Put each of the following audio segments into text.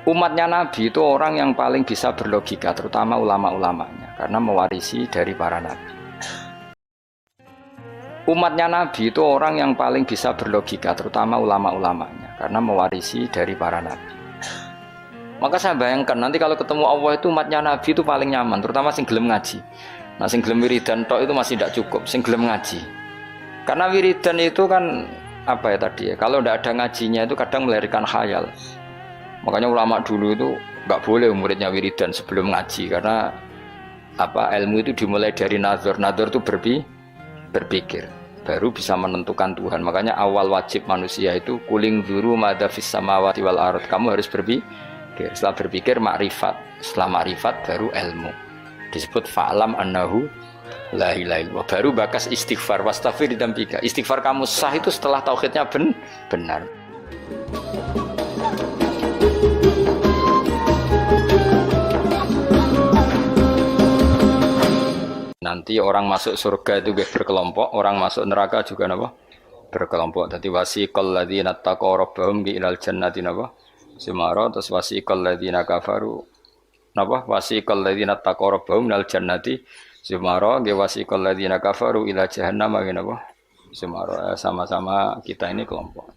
Umatnya Nabi itu orang yang paling bisa berlogika, terutama ulama-ulamanya, karena mewarisi dari para nabi. Umatnya Nabi itu orang yang paling bisa berlogika, terutama ulama-ulamanya, karena mewarisi dari para nabi. Maka saya bayangkan nanti kalau ketemu Allah itu umatnya Nabi itu paling nyaman, terutama sing gelem ngaji. Nah, sing gelem wiridan tok itu masih tidak cukup, sing gelem ngaji. Karena wiridan itu kan apa ya tadi ya? Kalau tidak ada ngajinya itu kadang melahirkan khayal. Makanya ulama dulu itu nggak boleh muridnya wiridan sebelum ngaji karena apa ilmu itu dimulai dari nazar itu berpikir baru bisa menentukan Tuhan. Makanya awal wajib manusia itu kuling dzuru madza fis samawati wal ardh. Kamu harus berpikir. Setelah berpikir makrifat, setelah makrifat baru ilmu. Disebut fa'lam annahu la ilaha illallah. Baru bakas istighfar wastaghfir dzambika. Istighfar kamu sah itu setelah tauhidnya benar. Nanti orang masuk surga itu berkelompok, orang masuk neraka juga napa? Berkelompok. Dadi wasiqal ladzina taqaw rabbahum ilal jannati napa? Sumara terus wasiqal ladzina kafaru napa? Wasiqal ladzina taqaw rabbahum ilal jannati sumara nggih wasiqal ladzina kafaru ila jahannam nggih napa? Sumara sama-sama kita ini kelompok.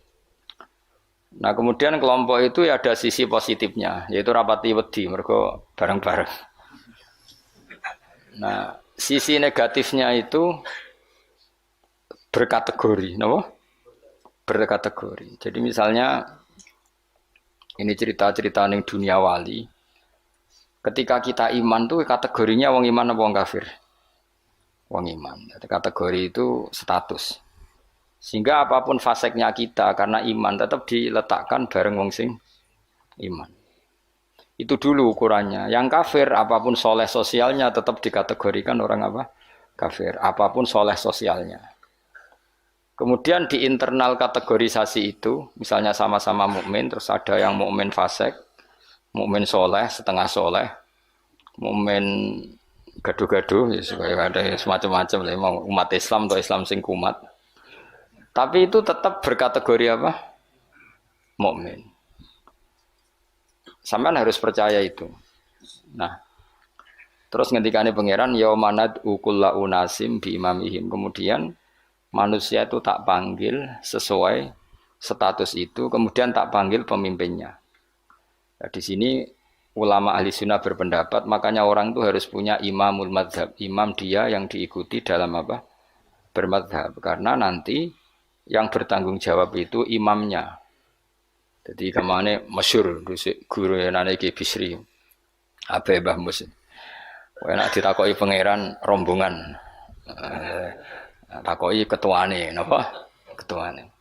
Nah, kemudian kelompok itu ya ada sisi positifnya, yaitu rapati wedi mergo bareng-bareng. Nah, sisi negatifnya itu berkategori, no? Berkategori. Jadi misalnya ini cerita-cerita ning dunia wali. Ketika kita iman tuh kategorinya wong iman apa wong kafir? Wong iman. Jadi kategori itu status. Sehingga apapun faseknya kita karena iman tetap diletakkan bareng wong sing iman. Itu dulu ukurannya. Yang kafir apapun soleh sosialnya tetap dikategorikan orang apa? Kafir. Apapun soleh sosialnya. Kemudian di internal kategorisasi itu, misalnya sama-sama mukmin, terus ada yang mukmin fasik, mukmin soleh, setengah soleh, mukmin gaduh-gaduh, ya supaya ada semacam-macam lah, umat Islam atau Islam sing kumat. Tapi itu tetap berkategori apa? Mukmin. Sampean harus percaya itu. Nah, terus ngendikane pangeran yaumanad ukulla unasim bi imamihim. Kemudian manusia itu tak panggil sesuai status itu, kemudian tak panggil pemimpinnya. Nah, di sini ulama ahli sunnah berpendapat, makanya orang itu harus punya imamul madzhab, imam dia yang diikuti dalam apa? Bermadzhab. Karena nanti yang bertanggung jawab itu imamnya. Jadi kemana masyhur guru yang nane Ki Bisri Abe Mbah Mus. Enak ditakoki pangeran rombongan. Takoki ketuane napa? Ketuane.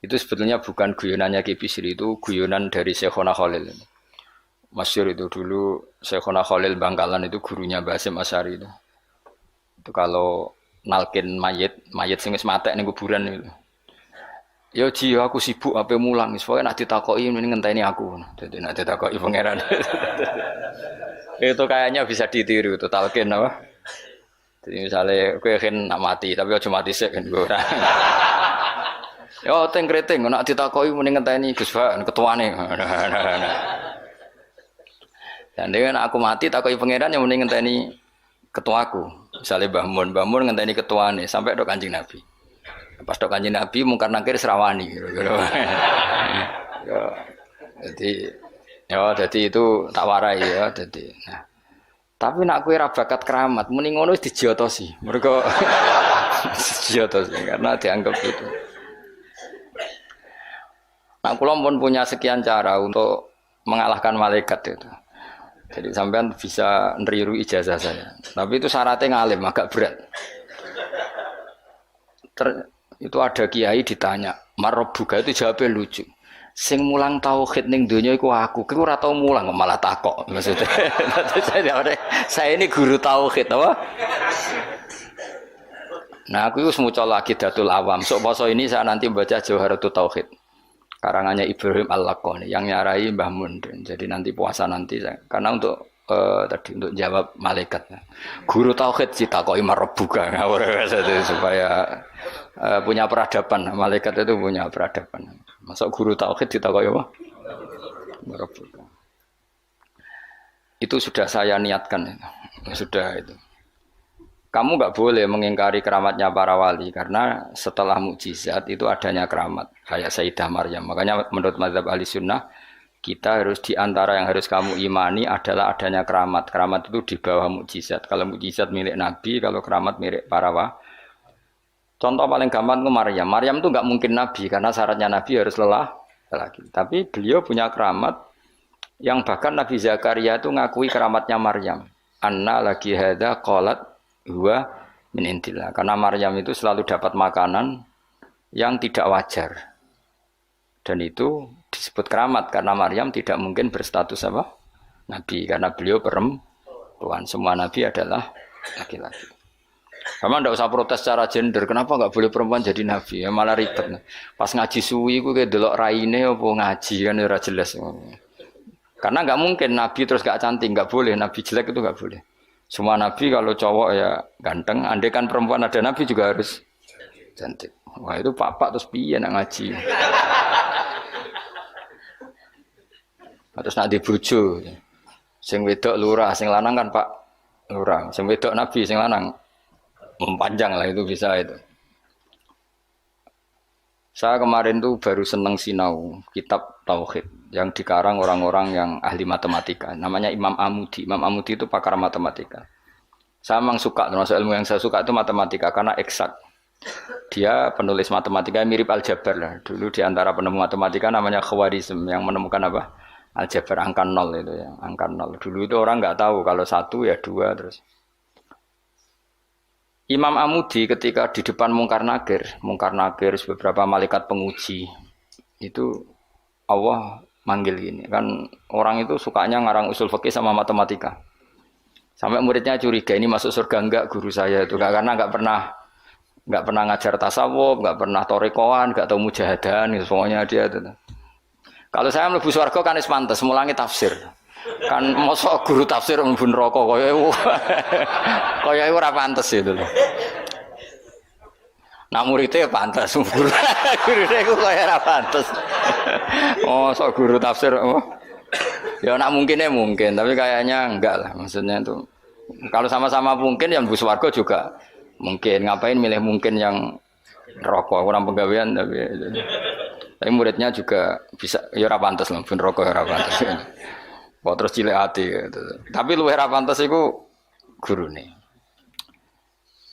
Itu sebetulnya bukan guyonannya Ki Bisri, itu guyonan dari Syekhona Khalil. Masyhur itu dulu Syekhona Khalil Bangkalan itu gurunya Mbah Hasyim Asy'ari itu. Itu kalau nalkin mayit sing wis matek ning kuburan itu. Ya Ji, aku sibuk ape mulang, soalnya nak ditakoki mending ngenteni aku. Jadi nak ditakoki pangeran. Itu kayaknya bisa ditiru itu talqin apa? Jadi misalnya kowe kan nak mati, tapi aja mati sik kan ora. Yo teng kreting nak ditakoki mending ngenteni Gus Pak ketuane. Dan dengan aku mati takoki pangeran yang mending ngenteni ketuaku. Misalnya Mbah Mun ngenteni ketuane sampai tok Kanjeng Nabi. Pas tok Kanjeng Nabi mungkar nakir serawani gitu. Jadi itu tak warai ya jadi. Nah, tapi nak kowe ra bakat keramat, muni ngono wis dijiotosi. Mergo dijiotosi karena dianggap itu. Nah, kula pun punya sekian cara untuk mengalahkan malaikat itu. Jadi sampean bisa neriru ijazah saya. Tapi itu syaratnya ngalim agak berat. Itu ada kiai ditanya, "Marabbuka?" Itu jawabnya lucu. Sing mulang tauhid ning donya iku aku. Kowe ora tau mulang malah takok. Maksudnya saya ini guru tauhid apa? Nah, aku itu semuanya lagi Datul Awam. Sok poso ini saya nanti baca Jawharatul Tauhid. Karangannya Ibrahim Al-Laqani yang nyarai Mbah Mun. Jadi nanti puasa nanti saya. Karena untuk tadi untuk jawab malaikat. Guru tauhid ditakoki marabbuka supaya punya peradaban. Malaikat itu punya peradaban. Masuk guru tauhid ditakoki apa? Marabbuka. itu sudah saya niatkan, sudah itu. Kamu nggak boleh mengingkari keramatnya para wali karena setelah mukjizat itu adanya keramat kayak Sayyidah Maryam. Makanya menurut mazhab ahli sunnah kita harus diantara yang harus kamu imani adalah adanya keramat. Keramat itu di bawah mukjizat. Kalau mukjizat milik Nabi, kalau keramat milik para wali. Contoh paling gampang itu Maryam. Maryam itu nggak mungkin Nabi karena syaratnya Nabi harus lelaki. Tapi beliau punya keramat yang bahkan Nabi Zakaria itu ngakui keramatnya Maryam. Anna lagi hada qalat huwa min indillah. Karena Maryam itu selalu dapat makanan yang tidak wajar. Dan itu disebut keramat karena Maryam tidak mungkin berstatus apa? Nabi karena beliau perempuan. Semua nabi adalah laki-laki. Kamu tidak usah protes secara gender. Kenapa nggak boleh perempuan jadi nabi? Ya malah ribet. Pas ngaji suwi ku kayak delok raine apa ngaji kan ora jelas. Karena nggak mungkin nabi terus gak cantik, nggak boleh. Nabi jelek itu nggak boleh. Semua nabi kalau cowok ya ganteng, andai kan perempuan ada nabi juga harus cantik. Wah itu pak terus piye nak ngaji. Terus nak dibojo. Sing wedok lurah, sing lanang kan Pak lurah. Sing wedok nabi, sing lanang mempanjang lah itu bisa itu. Saya kemarin tuh baru seneng sinau kitab Tauhid yang dikarang orang-orang yang ahli matematika. Namanya Imam Amudi. Imam Amudi itu pakar matematika. Saya memang suka, termasuk ilmu yang saya suka itu matematika karena eksak. Dia penulis matematika mirip aljabar lah. Dulu di antara penemu matematika namanya Khawarizm yang menemukan apa? Aljabar angka nol itu ya, angka nol. Dulu itu orang nggak tahu kalau satu ya dua terus. Imam Amudi ketika di depan Mungkar Nakir beberapa malaikat penguji itu Allah manggil gini kan orang itu sukanya ngarang usul fikih sama matematika sampai muridnya curiga ini masuk surga enggak guru saya itu karena nggak pernah ngajar tasawuf nggak pernah torekoan nggak tahu mujahadan gitu, semuanya dia itu. Kalau saya mlebu swarga kan wis pantes mulangi tafsir kan mosok guru tafsir mlebu neraka kaya ora pantes itu lho. Nah muridnya pantas, gurune iku kaya ora pantes. Oh, sok guru tafsir oh. Ya nak mungkinnya mungkin, tapi kayaknya enggak lah. Maksudnya itu kalau sama-sama mungkin yang bus warga juga mungkin. Ngapain milih mungkin yang rokok kurang penggawean tapi muridnya juga bisa ya ora pantes lah, ben rokok ora pantes. Kok terus cilik ati gitu. Tapi luwih ora pantes iku gurune.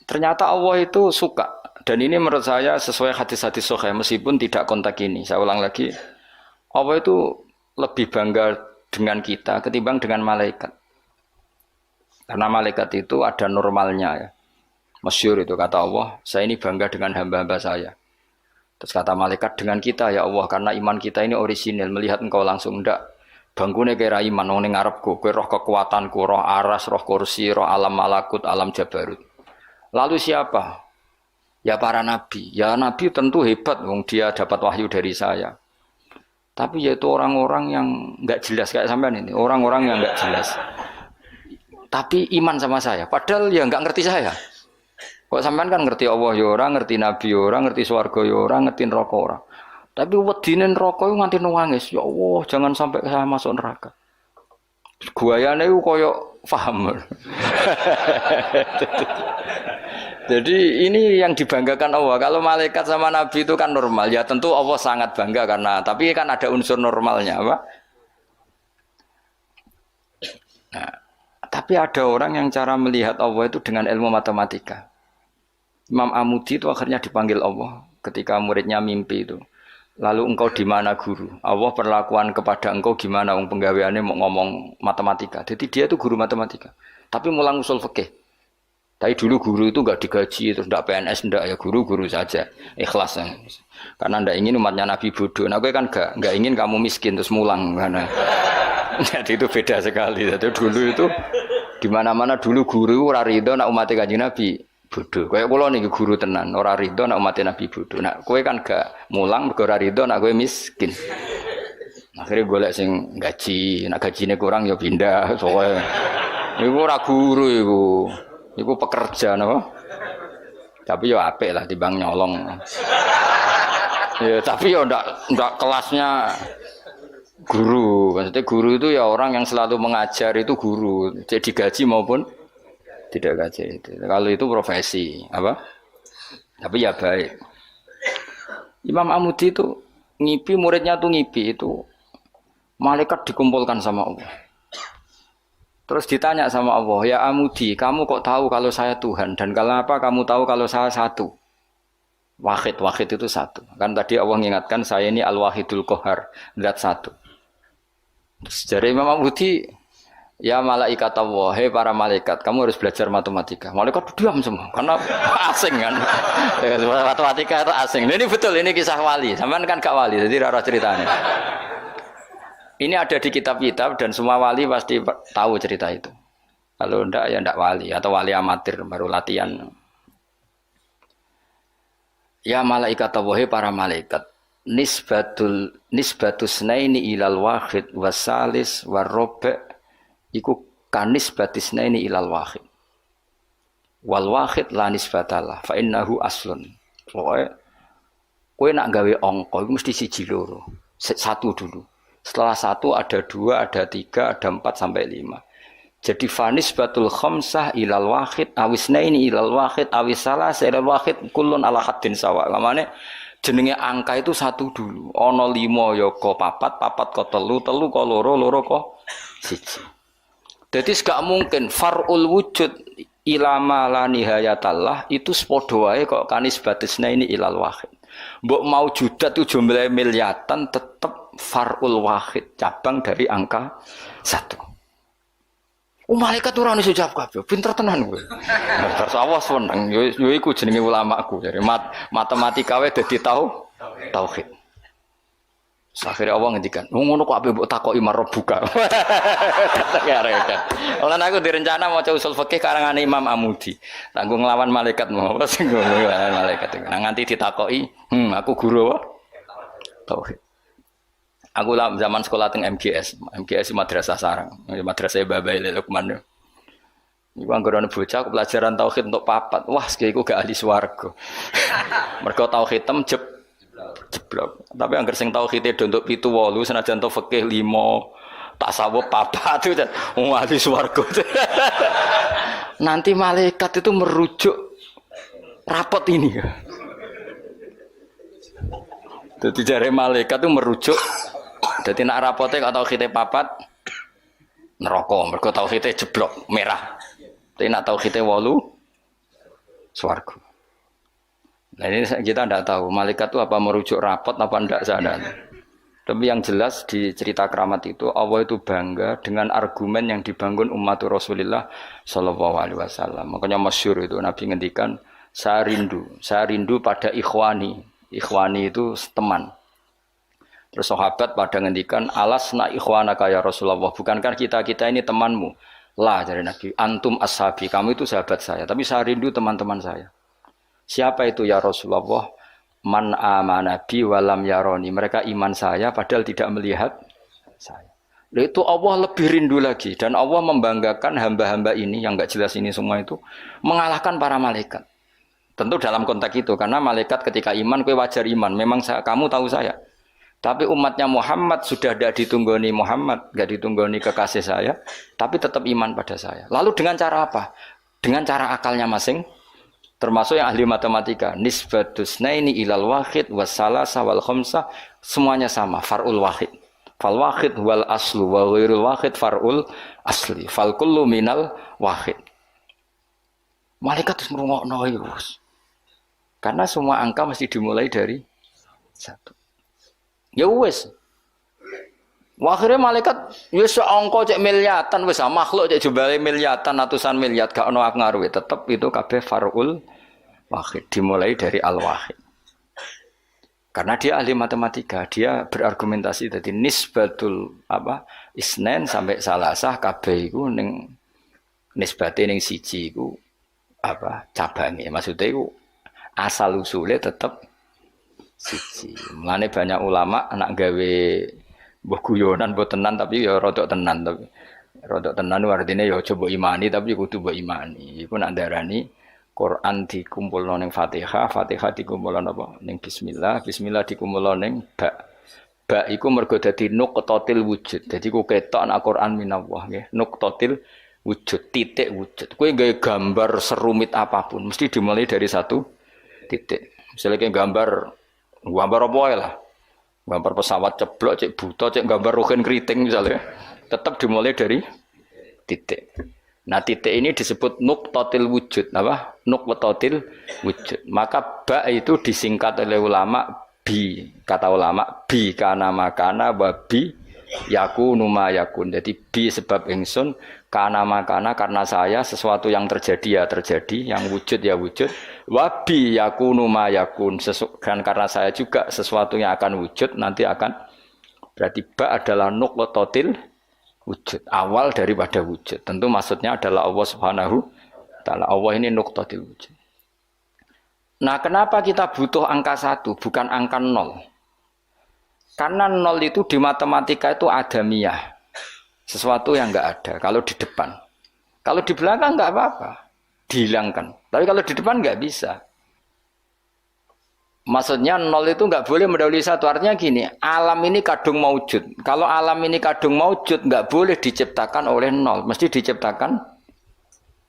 Ternyata Allah itu suka. Dan ini menurut saya sesuai hadis-hadis sahih meskipun tidak kontak ini. Saya ulang lagi, Allah itu lebih bangga dengan kita ketimbang dengan malaikat. Karena malaikat itu ada normalnya ya. Masyhur itu kata Allah, saya ini bangga dengan hamba-hamba saya. Terus kata malaikat dengan kita ya Allah karena iman kita ini orisinil melihat engkau langsung ndak. Bangkune kira iman ning ngarepku, kowe roh kekuatanku, roh aras, roh kursi, roh alam malakut, alam jabarut. Lalu siapa? Ya para nabi. Ya nabi tentu hebat wong dia dapat wahyu dari saya. Tapi yaitu orang-orang yang enggak jelas kayak sampean ini, orang-orang yang enggak jelas. Tapi iman sama saya, padahal ya enggak ngerti saya. Kok sampean kan ngerti Allah ya ora, ngerti nabi ya ora, ngerti swarga ya ora, ngerti neraka ora. Tapi wedine neraka iku nganti nangis, ya Allah, jangan sampai saya masuk neraka. Guayane iku koyo paham. Jadi ini yang dibanggakan Allah. Kalau malaikat sama nabi itu kan normal. Ya tentu Allah sangat bangga karena tapi kan ada unsur normalnya, apa? Nah, tapi ada orang yang cara melihat Allah itu dengan ilmu matematika. Imam Amudi itu akhirnya dipanggil Allah ketika muridnya mimpi itu. Lalu engkau di mana guru? Allah perlakuan kepada engkau gimana? Wong penggaweane mau ngomong matematika. Jadi dia itu guru matematika. Tapi mulang usul fikih. Tapi dulu guru itu enggak digaji terus enggak PNS enggak ya guru saja ikhlas ya. Karena enggak ingin umatnya Nabi bodoh. Nah gue kan enggak ingin kamu miskin terus mulang karena jadi itu beda sekali. Jadi dulu itu di mana-mana dulu guru ora rido nak umat Kanjeng Nabi bodoh. Kayak kula niki guru tenan ora rido nak umat Nabi bodoh. Nah kowe kan enggak mulang mergo ora rido nak kowe miskin. Akhirnya golek sing gaji, nak gajine kurang ya pindah soalnya. Iku ora guru iku. Iku pekerja napa? Tapi yo apik lah timbang nyolong. Ya tapi yo ndak kelasnya Guru, maksudnya guru itu ya orang yang selalu mengajar itu guru, jadi gaji maupun tidak gaji itu. Kalau itu profesi, apa? Tapi ya baik. Imam Amudi itu ngipi muridnya tuh ngipi itu malaikat dikumpulkan sama Allah. Terus ditanya sama Allah, ya Amudi, kamu kok tahu kalau saya Tuhan dan kenapa kamu tahu kalau saya satu? Wahid itu satu. Kan tadi Allah mengingatkan saya ini Al-Wahidul Qahar, zat satu. Terus dari Imam Amudi, ya malaikat Allah, hei para malaikat, kamu harus belajar matematika. Malaikat diam semua, karena asing kan. Matematika itu asing. Ini betul, ini kisah wali. Sampean kan gak wali, jadi rara ceritanya. Ini ada di kitab-kitab dan semua wali pasti tahu cerita itu. Kalau enggak ya enggak wali atau wali amatir baru latihan. Ya malaikat Allah, para malaikat. Nisbatus naini ilal wahid wasalis warrobe iku kanisbatis naini ilal wahid. Wal wahid la nisbatalah fa innahu aslun. Pokoke kowe nak gawe angka iku mesti siji loro. Satu dulu. Setelah satu ada dua, ada tiga, ada 4 sampai 5. Jadi fanis batul khamsah ilal wahid awisnaini ilal wahid awisalas ilal wahid kullun ala haddin sawa. Lamane jenenge angka itu satu dulu. Ana 5 ya ko 4, 4 ko 3, 3 ko 2, 2 ko 1. Jadi gak mungkin farul wujud ilama la nihayatallah itu sepodo wae kok kanis batisna ini ilal wahid. Mbok mau judat itu jumlah miliatan tetap farul wahid, cabang dari angka 1. Malaikat ora ono jawab kabeh, pinter tenan kowe. Terus awas seneng, yo iku jenenge ulamaku. Jadi matematika wae dadi tauhid. Akhirnya Allah ngendikan, ngono kok ape mbok takoki marbuka. Ya repot. Lan aku direncana maca usul fikih karangane Imam Amudi. Tanggung nglawan malaikat mau apa sing nglawan malaikat. Nah nganti ditakoki, aku guru apa? Tauhid. Aku lah zaman sekolah teng MGS Madrasah Sarang, Madrasah Babai Lukman. Iku anggere ana bocah pelajaran tauhid untuk papat. Wah, iku gak ahli swarga. Mergo tauhid jeblok. Tapi angger sing tauhide untuk 7 8 senajan to fikih 5, tasawuf 4 itu ahli swarga. Nanti malaikat itu merujuk rapot ini. Jadi jare malaikat itu merujuk. Jadi nak rapote kok tauhide 4 neraka, mergo tauhide jeblok merah. Tapi nak tauhide 8 swarga. Nah ini kita tidak tahu malaikat itu apa merujuk rapot apa tidak sadar. Tapi yang jelas di cerita keramat itu Allah itu bangga dengan argumen yang dibangun umat Rasulullah Shallallahu Alaihi Wasallam. Makanya masyhur itu Nabi ngendikan saya rindu pada ikhwani. Ikhwani itu teman. Terus sahabat pada ngendikan alasna ikhwanaka ya Rasulullah, bukankah kita ini temanmu? Lah dari Nabi, antum ashabi, kamu itu sahabat saya, tapi saya rindu teman-teman saya. Siapa itu ya Rasulullah? Man amana bi walam yaroni. Mereka iman saya padahal tidak melihat saya. Lalu itu Allah lebih rindu lagi dan Allah membanggakan hamba-hamba ini yang enggak jelas ini semua itu mengalahkan para malaikat. Tentu dalam konteks itu karena malaikat ketika iman kowe wajar iman, memang kamu tahu saya. Tapi umatnya Muhammad sudah tidak ditunggoni Muhammad, enggak ditunggoni kekasih saya, tapi tetap iman pada saya. Lalu dengan cara apa? Dengan cara akalnya masing. Termasuk yang ahli matematika, nisbatus naini ilal wahid wassalasa wal khamsah semuanya sama, farul wahid. Fal wahid wal aslu wa ghairul wahid farul asli. Fal kullu minal wahid. Malaikat terus ngrungokno iki, Bos. Karena semua angka mesti dimulai dari 1. Ya wis. Akhirnya malaikat ya angka cek miliatan wis makhluk cek jumlahe miliatan ratusan miliar gak ono ngaruhe tetep itu kabeh farul wahid dimulai dari al wahid. Karena dia ahli matematika, dia berargumentasi tadi nisbatul isnen sampai salasah kabeh iku ning nisbate ning siji iku cabange. Maksudnya iku asal usule tetep siji. Mulane banyak ulama anak gawe mbah guyonan mbok tenan tapi ya rodok tenan tapi rodok tenan artine ya coba imani tapi kudu mbok imani. Iku nak ndarani Quran dikumpulno ning Fatihah, Fatihah dikumpulno apa ning bismillah, bismillah dikumpulno ning ba. Ba iku mergo dadi nuqtatil wujud. Dadi ku ketok ana Quran minallah nggih. Nuqtatil wujud, titik wujud. Kowe gawe gambar serumit apapun mesti dimulai dari satu titik. Misalnya kayak gambar apa wae lah. Gambar pesawat ceblok, cek buta, cek gambar rogen keriting misalnya. Tetap dimulai dari titik. Nah, titik ini disebut nuqtatil wujud, apa? Nuqtatil wujud. Maka ba itu disingkat oleh ulama bi. Kata ulama bi kana makana wa bi yakunu ma yakun. Jadi bi sebab ingsun kana makana karena saya sesuatu yang terjadi ya terjadi, yang wujud ya wujud. Wa bi yakunu ma yakun. Dan karena saya juga sesuatu yang akan wujud nanti akan berarti ba adalah nuqtatil wujud, awal daripada wujud. Tentu maksudnya adalah Allah Subhanahu wa taala. Allah ini nuqtatil wujud. Nah, kenapa kita butuh angka 1 bukan angka 0? Karena 0 itu di matematika itu adamiyah. Sesuatu yang enggak ada kalau di depan. Kalau di belakang enggak apa-apa, dihilangkan. Tapi kalau di depan enggak bisa. Maksudnya 0 itu enggak boleh mendahului 1. Artinya gini, alam ini kadung maujud. Kalau alam ini kadung maujud enggak boleh diciptakan oleh 0. Mesti diciptakan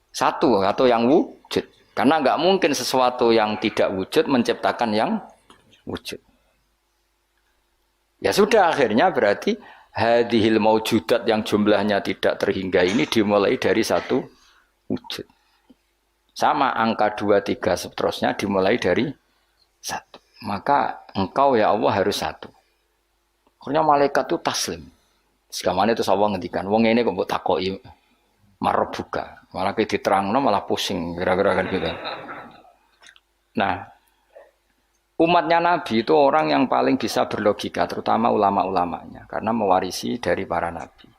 1 atau yang wujud. Karena enggak mungkin sesuatu yang tidak wujud menciptakan yang wujud. Ya sudah, akhirnya berarti hadhil maujudat yang jumlahnya tidak terhingga ini dimulai dari 1 wujud. Sama angka 2, 3 seterusnya dimulai dari 1. Maka engkau ya Allah harus 1. Akhirnya malaikat itu taslim. Sekamane itu Allah ngendikan, wong ini kok mbok takoki marbuka. Malah ke diterangno malah pusing gara-gara kan gitu. Nah, umatnya Nabi itu orang yang paling bisa berlogika, terutama ulama-ulamanya, karena mewarisi dari para nabi.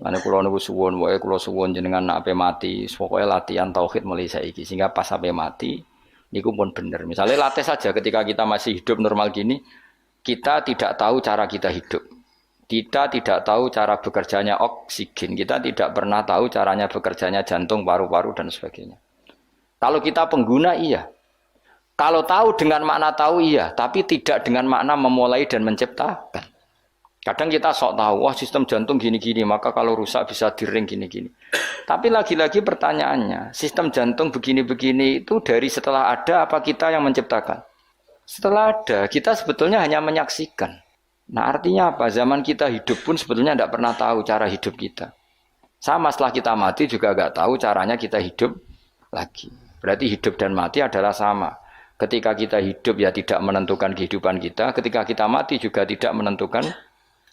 Mane kula niku suwun, wae kula suwun jenengan nek mati, pokoke latihan tauhid mulai saiki sehingga pas sampai mati niku pun bener. Misalnya latih saja ketika kita masih hidup normal gini, kita tidak tahu cara kita hidup. Kita tidak tahu cara bekerjanya oksigen, kita tidak pernah tahu caranya bekerjanya jantung, paru-paru dan sebagainya. Kalau kita pengguna iya. Kalau tahu dengan makna tahu iya, tapi tidak dengan makna memulai dan menciptakan. Kadang kita sok tahu, wah sistem jantung gini-gini, maka kalau rusak bisa diring gini-gini. Tapi lagi-lagi pertanyaannya, sistem jantung begini-begini itu dari setelah ada apa kita yang menciptakan? Setelah ada, kita sebetulnya hanya menyaksikan. Nah artinya apa? Zaman kita hidup pun sebetulnya tidak pernah tahu cara hidup kita. Sama setelah kita mati juga nggak tahu caranya kita hidup lagi. Berarti hidup dan mati adalah sama. Ketika kita hidup ya tidak menentukan kehidupan kita. Ketika kita mati juga tidak menentukan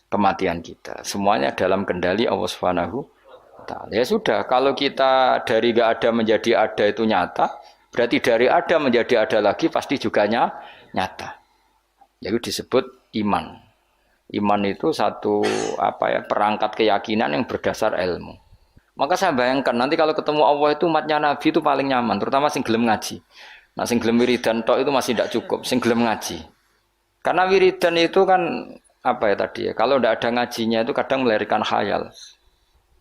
kematian kita. Semuanya dalam kendali Allah Subhanahu wa taala. Ya sudah, kalau kita dari nggak ada menjadi ada itu nyata, berarti dari ada menjadi ada lagi pasti juga nyata. Jadi disebut iman. Iman itu satu perangkat keyakinan yang berdasar ilmu. Maka saya bayangkan nanti kalau ketemu Allah itu umatnya Nabi itu paling nyaman, terutama sing gelem ngaji. Nah sing gelem wiridan tok itu masih tidak cukup, sing gelem ngaji. Karena wiridan itu kan kalau tidak ada ngajinya itu kadang melahirkan khayal.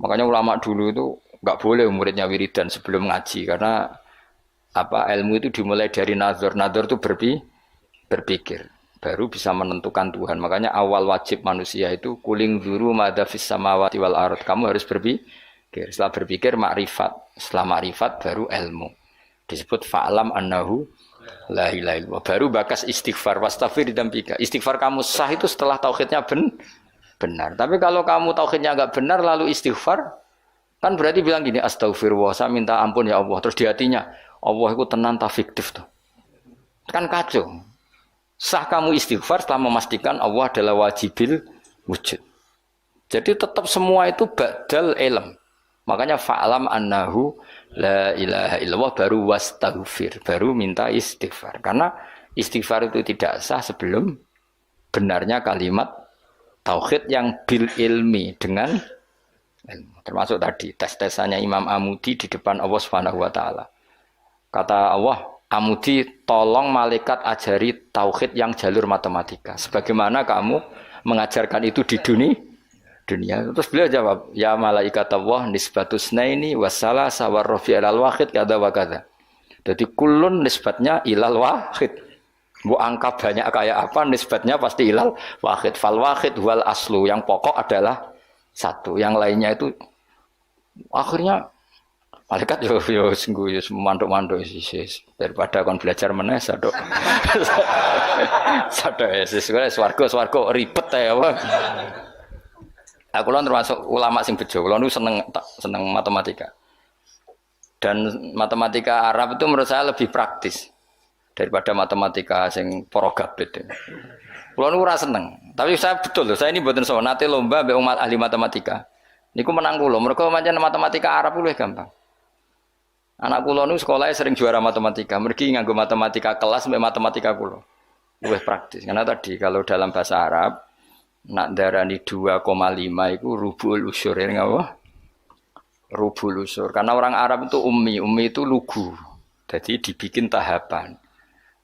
Makanya ulama dulu itu nggak boleh muridnya wiridan sebelum ngaji karena ilmu itu dimulai dari nazar. Nazar itu berpikir. Baru bisa menentukan Tuhan. Makanya awal wajib manusia itu kuling dzuru madza fis samawati wal ard. Kamu harus berpikir. Setelah berpikir makrifat. Setelah makrifat baru ilmu. Disebut fa'lam annahu la ilaha illallah. Baru bakas istighfar wastaghfir dzambika. Istighfar kamu sah itu setelah tauhidnya benar. Tapi kalau kamu tauhidnya enggak benar lalu istighfar kan berarti bilang gini astagfirullah saya minta ampun ya Allah. Terus di hatinya Allah itu tenan ta fiktif tuh. Kan kacau. Sah kamu istighfar setelah memastikan Allah adalah wajibil wujud. Jadi tetap semua itu badal ilm. Makanya fa'lam annahu la ilaha illallah baru wastaghfir. Baru minta istighfar. Karena istighfar itu tidak sah sebelum benarnya kalimat tauhid yang bil ilmi dengan ilmu. Termasuk tadi tes-tesannya Imam Amudi di depan Allah Subhanahu wa taala. Kata Allah, Amudi tolong malaikat ajari tauhid yang jalur matematika. Sebagaimana kamu mengajarkan itu di dunia. Terus beliau jawab, ya malaikat Allah nisbatus naini wassalasa warrafi ilal wahid kada wa kada. Jadi kullun nisbatnya ilal wahid. Bu angka banyak kayak apa nisbatnya pasti ilal wahid. Fal wahid wal aslu. Yang pokok adalah satu. Yang lainnya itu akhirnya malaikat yo sungguh yo manduk-manduk sih daripada kon belajar meneh sadok. Sadok sih swarga ribet ya apa. Aku lan termasuk ulama sing bejo. Kulo niku seneng matematika. Dan matematika Arab itu menurut saya lebih praktis daripada matematika sing para gablet. Kulo niku ora seneng. Tapi saya betul loh, saya ini mboten sowan nate lomba mbek umat ahli matematika. Niku menang kula. Mergo pancen matematika Arab luwih gampang. Anak kula niku sekolahnya sering juara matematika. Mergi nganggo matematika kelas mbek matematika kula. Luwih praktis. Karena tadi kalau dalam bahasa Arab nak darani 2,5 itu rubul usur ya ngapa? Rubul usur. Karena orang Arab itu ummi itu lugu. Jadi dibikin tahapan.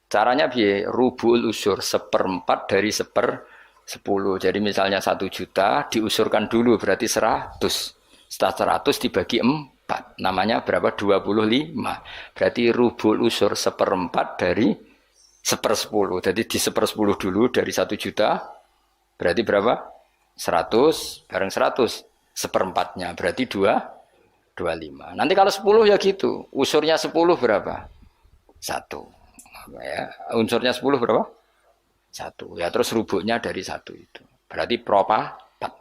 Caranya piye? Rubul usur 1/4 dari 1/10. Jadi misalnya 1 juta diusurkan dulu berarti 100. Setelah 100 dibagi 4. Namanya berapa? 25. Berarti rubul usur 1/4 dari 1/10. Jadi di 1/10 dulu dari 1 juta. Berarti berapa? 100 bareng 100 1/4-nya berarti 25. Nanti kalau 10 ya gitu. Usurnya 10 berapa? 1. Ya, unsurnya 10 berapa? 1. Ya terus rubuknya dari 1 itu. Berarti propa 4.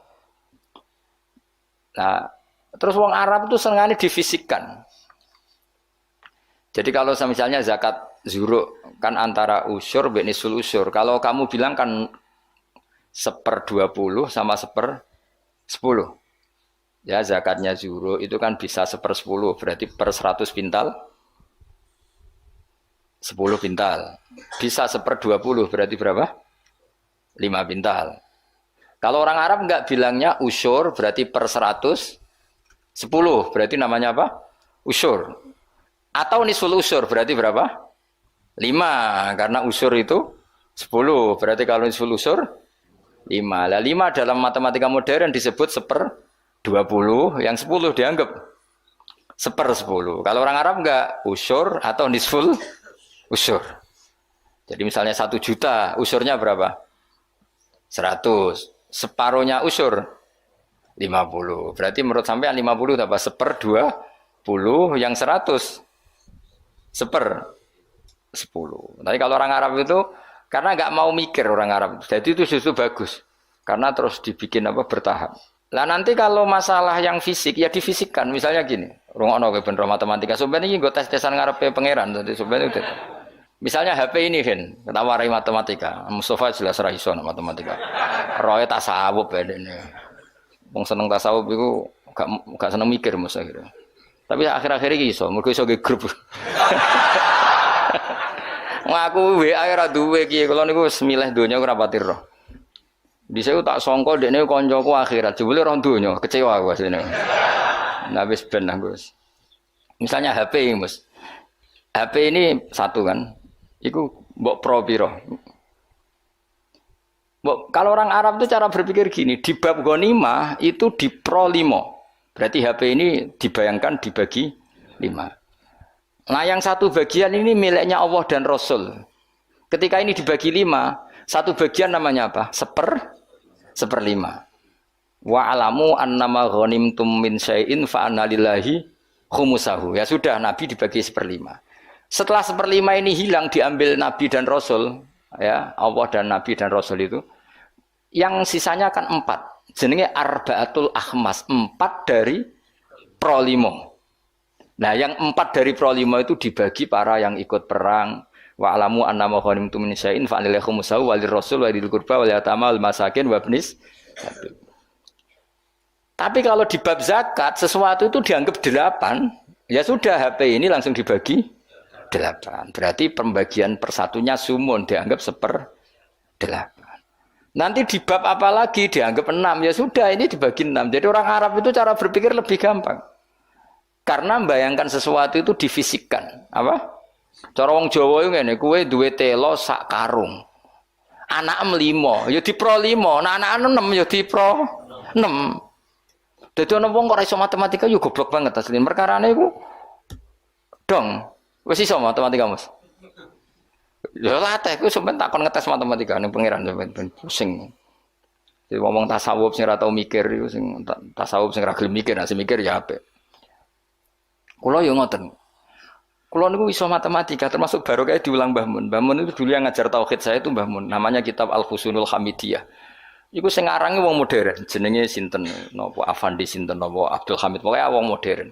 Nah, terus wong Arab itu senengane difisikkan. Jadi kalau misalnya zakat zuruk kan antara usur dan nisul usur. Kalau kamu bilang kan 1/20 sama 1/10. Ya zakatnya zuro itu kan bisa 1/10 berarti per 100 pintal 10 pintal. Bisa 1/20 berarti berapa? 5 pintal. Kalau orang Arab enggak bilangnya usur berarti per 100 10 berarti namanya apa? Usur. Atau nisul usur berarti berapa? 5 karena usur itu 10 berarti kalau nisul usur 5. Lah 5 dalam matematika modern disebut 1/20, yang 10 dianggap 1/10. Kalau orang Arab enggak usur atau nisful usur. Jadi misalnya 1 juta, usurnya berapa? 100. Separuhnya usur 50. Berarti menurut sampean 50 apa? 1/20 yang 100 1/10. Tapi kalau orang Arab itu karena nggak mau mikir orang Arab, jadi itu justru bagus. Karena terus dibikin apa bertahap. Lah nanti kalau masalah yang fisik ya difisikkan. Misalnya gini, rungokno ke bener matematika. Sebenarnya ini gue tes-tesan ngarepe pangeran. Jadi sebenarnya misalnya HP ini kan, kita warai matematika. Mustafa jelas ra iso matematika. Roe tasawuf ya dene. Wong seneng tasawuf itu gak seneng mikir mesti akhirnya. Tapi akhir-akhir iki iso, mergo iso ge grup. Ngaku WA ora duwe iki, kula niku semilih donya ora pati roh. Dhisik tak sangka dekne kancaku akhirat, jebule roh donya, kecewa aku asline. Nah wis ben Gus. Misalnya HP ini, Mas. HP ini satu kan. Iku mbok pro piro? Kalau orang Arab itu cara berpikir gini, di bab ghanimah itu di pro 5. Berarti HP ini dibayangkan dibagi 5. Nah yang satu bagian ini miliknya Allah dan Rasul. Ketika ini dibagi 5, satu bagian namanya apa? 1/5. Wa alamu annama ghanimtum min syai'in fa anna lillahi khumusahu. Ya sudah, Nabi dibagi 1/5. Setelah 1/5 ini hilang diambil Nabi dan Rasul, ya Allah dan Nabi dan Rasul itu, yang sisanya kan 4. Jenenge arba'atul akhmas, 4 dari pro 5. Nah, yang 4 dari pro 5 itu dibagi para yang ikut perang. Wa alamu annama ghanimtum min syai'in fa anna lillahi khumusahu wa lirrasul wa lidil qurba wal yatama wal masakin wa ibnis. Tapi kalau di bab zakat sesuatu itu dianggap 8, ya sudah HP ini langsung dibagi 8. Berarti pembagian persatunya sumun dianggap 1/8. Nanti di bab apa lagi dianggap 6, ya sudah ini dibagi 6. Jadi orang Arab itu cara berpikir lebih gampang. Karena membayangkan sesuatu itu difisikkan. Apa? Cara wong Jawa itu ngene, kowe duwe telo sak karung. Anak 5, ya di pro 5. Nah anak 6 ya di pro 6. Dadi ana wong kok ora iso matematika yo goblok banget asline. Perkarane iku dong. Wis iso matematika, Mas. Ya latih ku sampean takon ngetes matematika ning pangeran sampean ben pusing. Jadi ngomong tasawuf sing ora tau mikir iku sing tasawuf sing ora gelem mikir, nek mikir ya apik. Kula yo ngoten. Kula niku iso matematika termasuk baru kayak diulang Mbah Mun. Mbah Mun itu dulu yang ngajar tauhid saya itu Mbah Mun. Namanya kitab Al-Husnul Hamidiyah. Iku sing arange wong modern, jenenge sinten napa Afandi sinten napa Abdul Hamid, pokoke wong modern.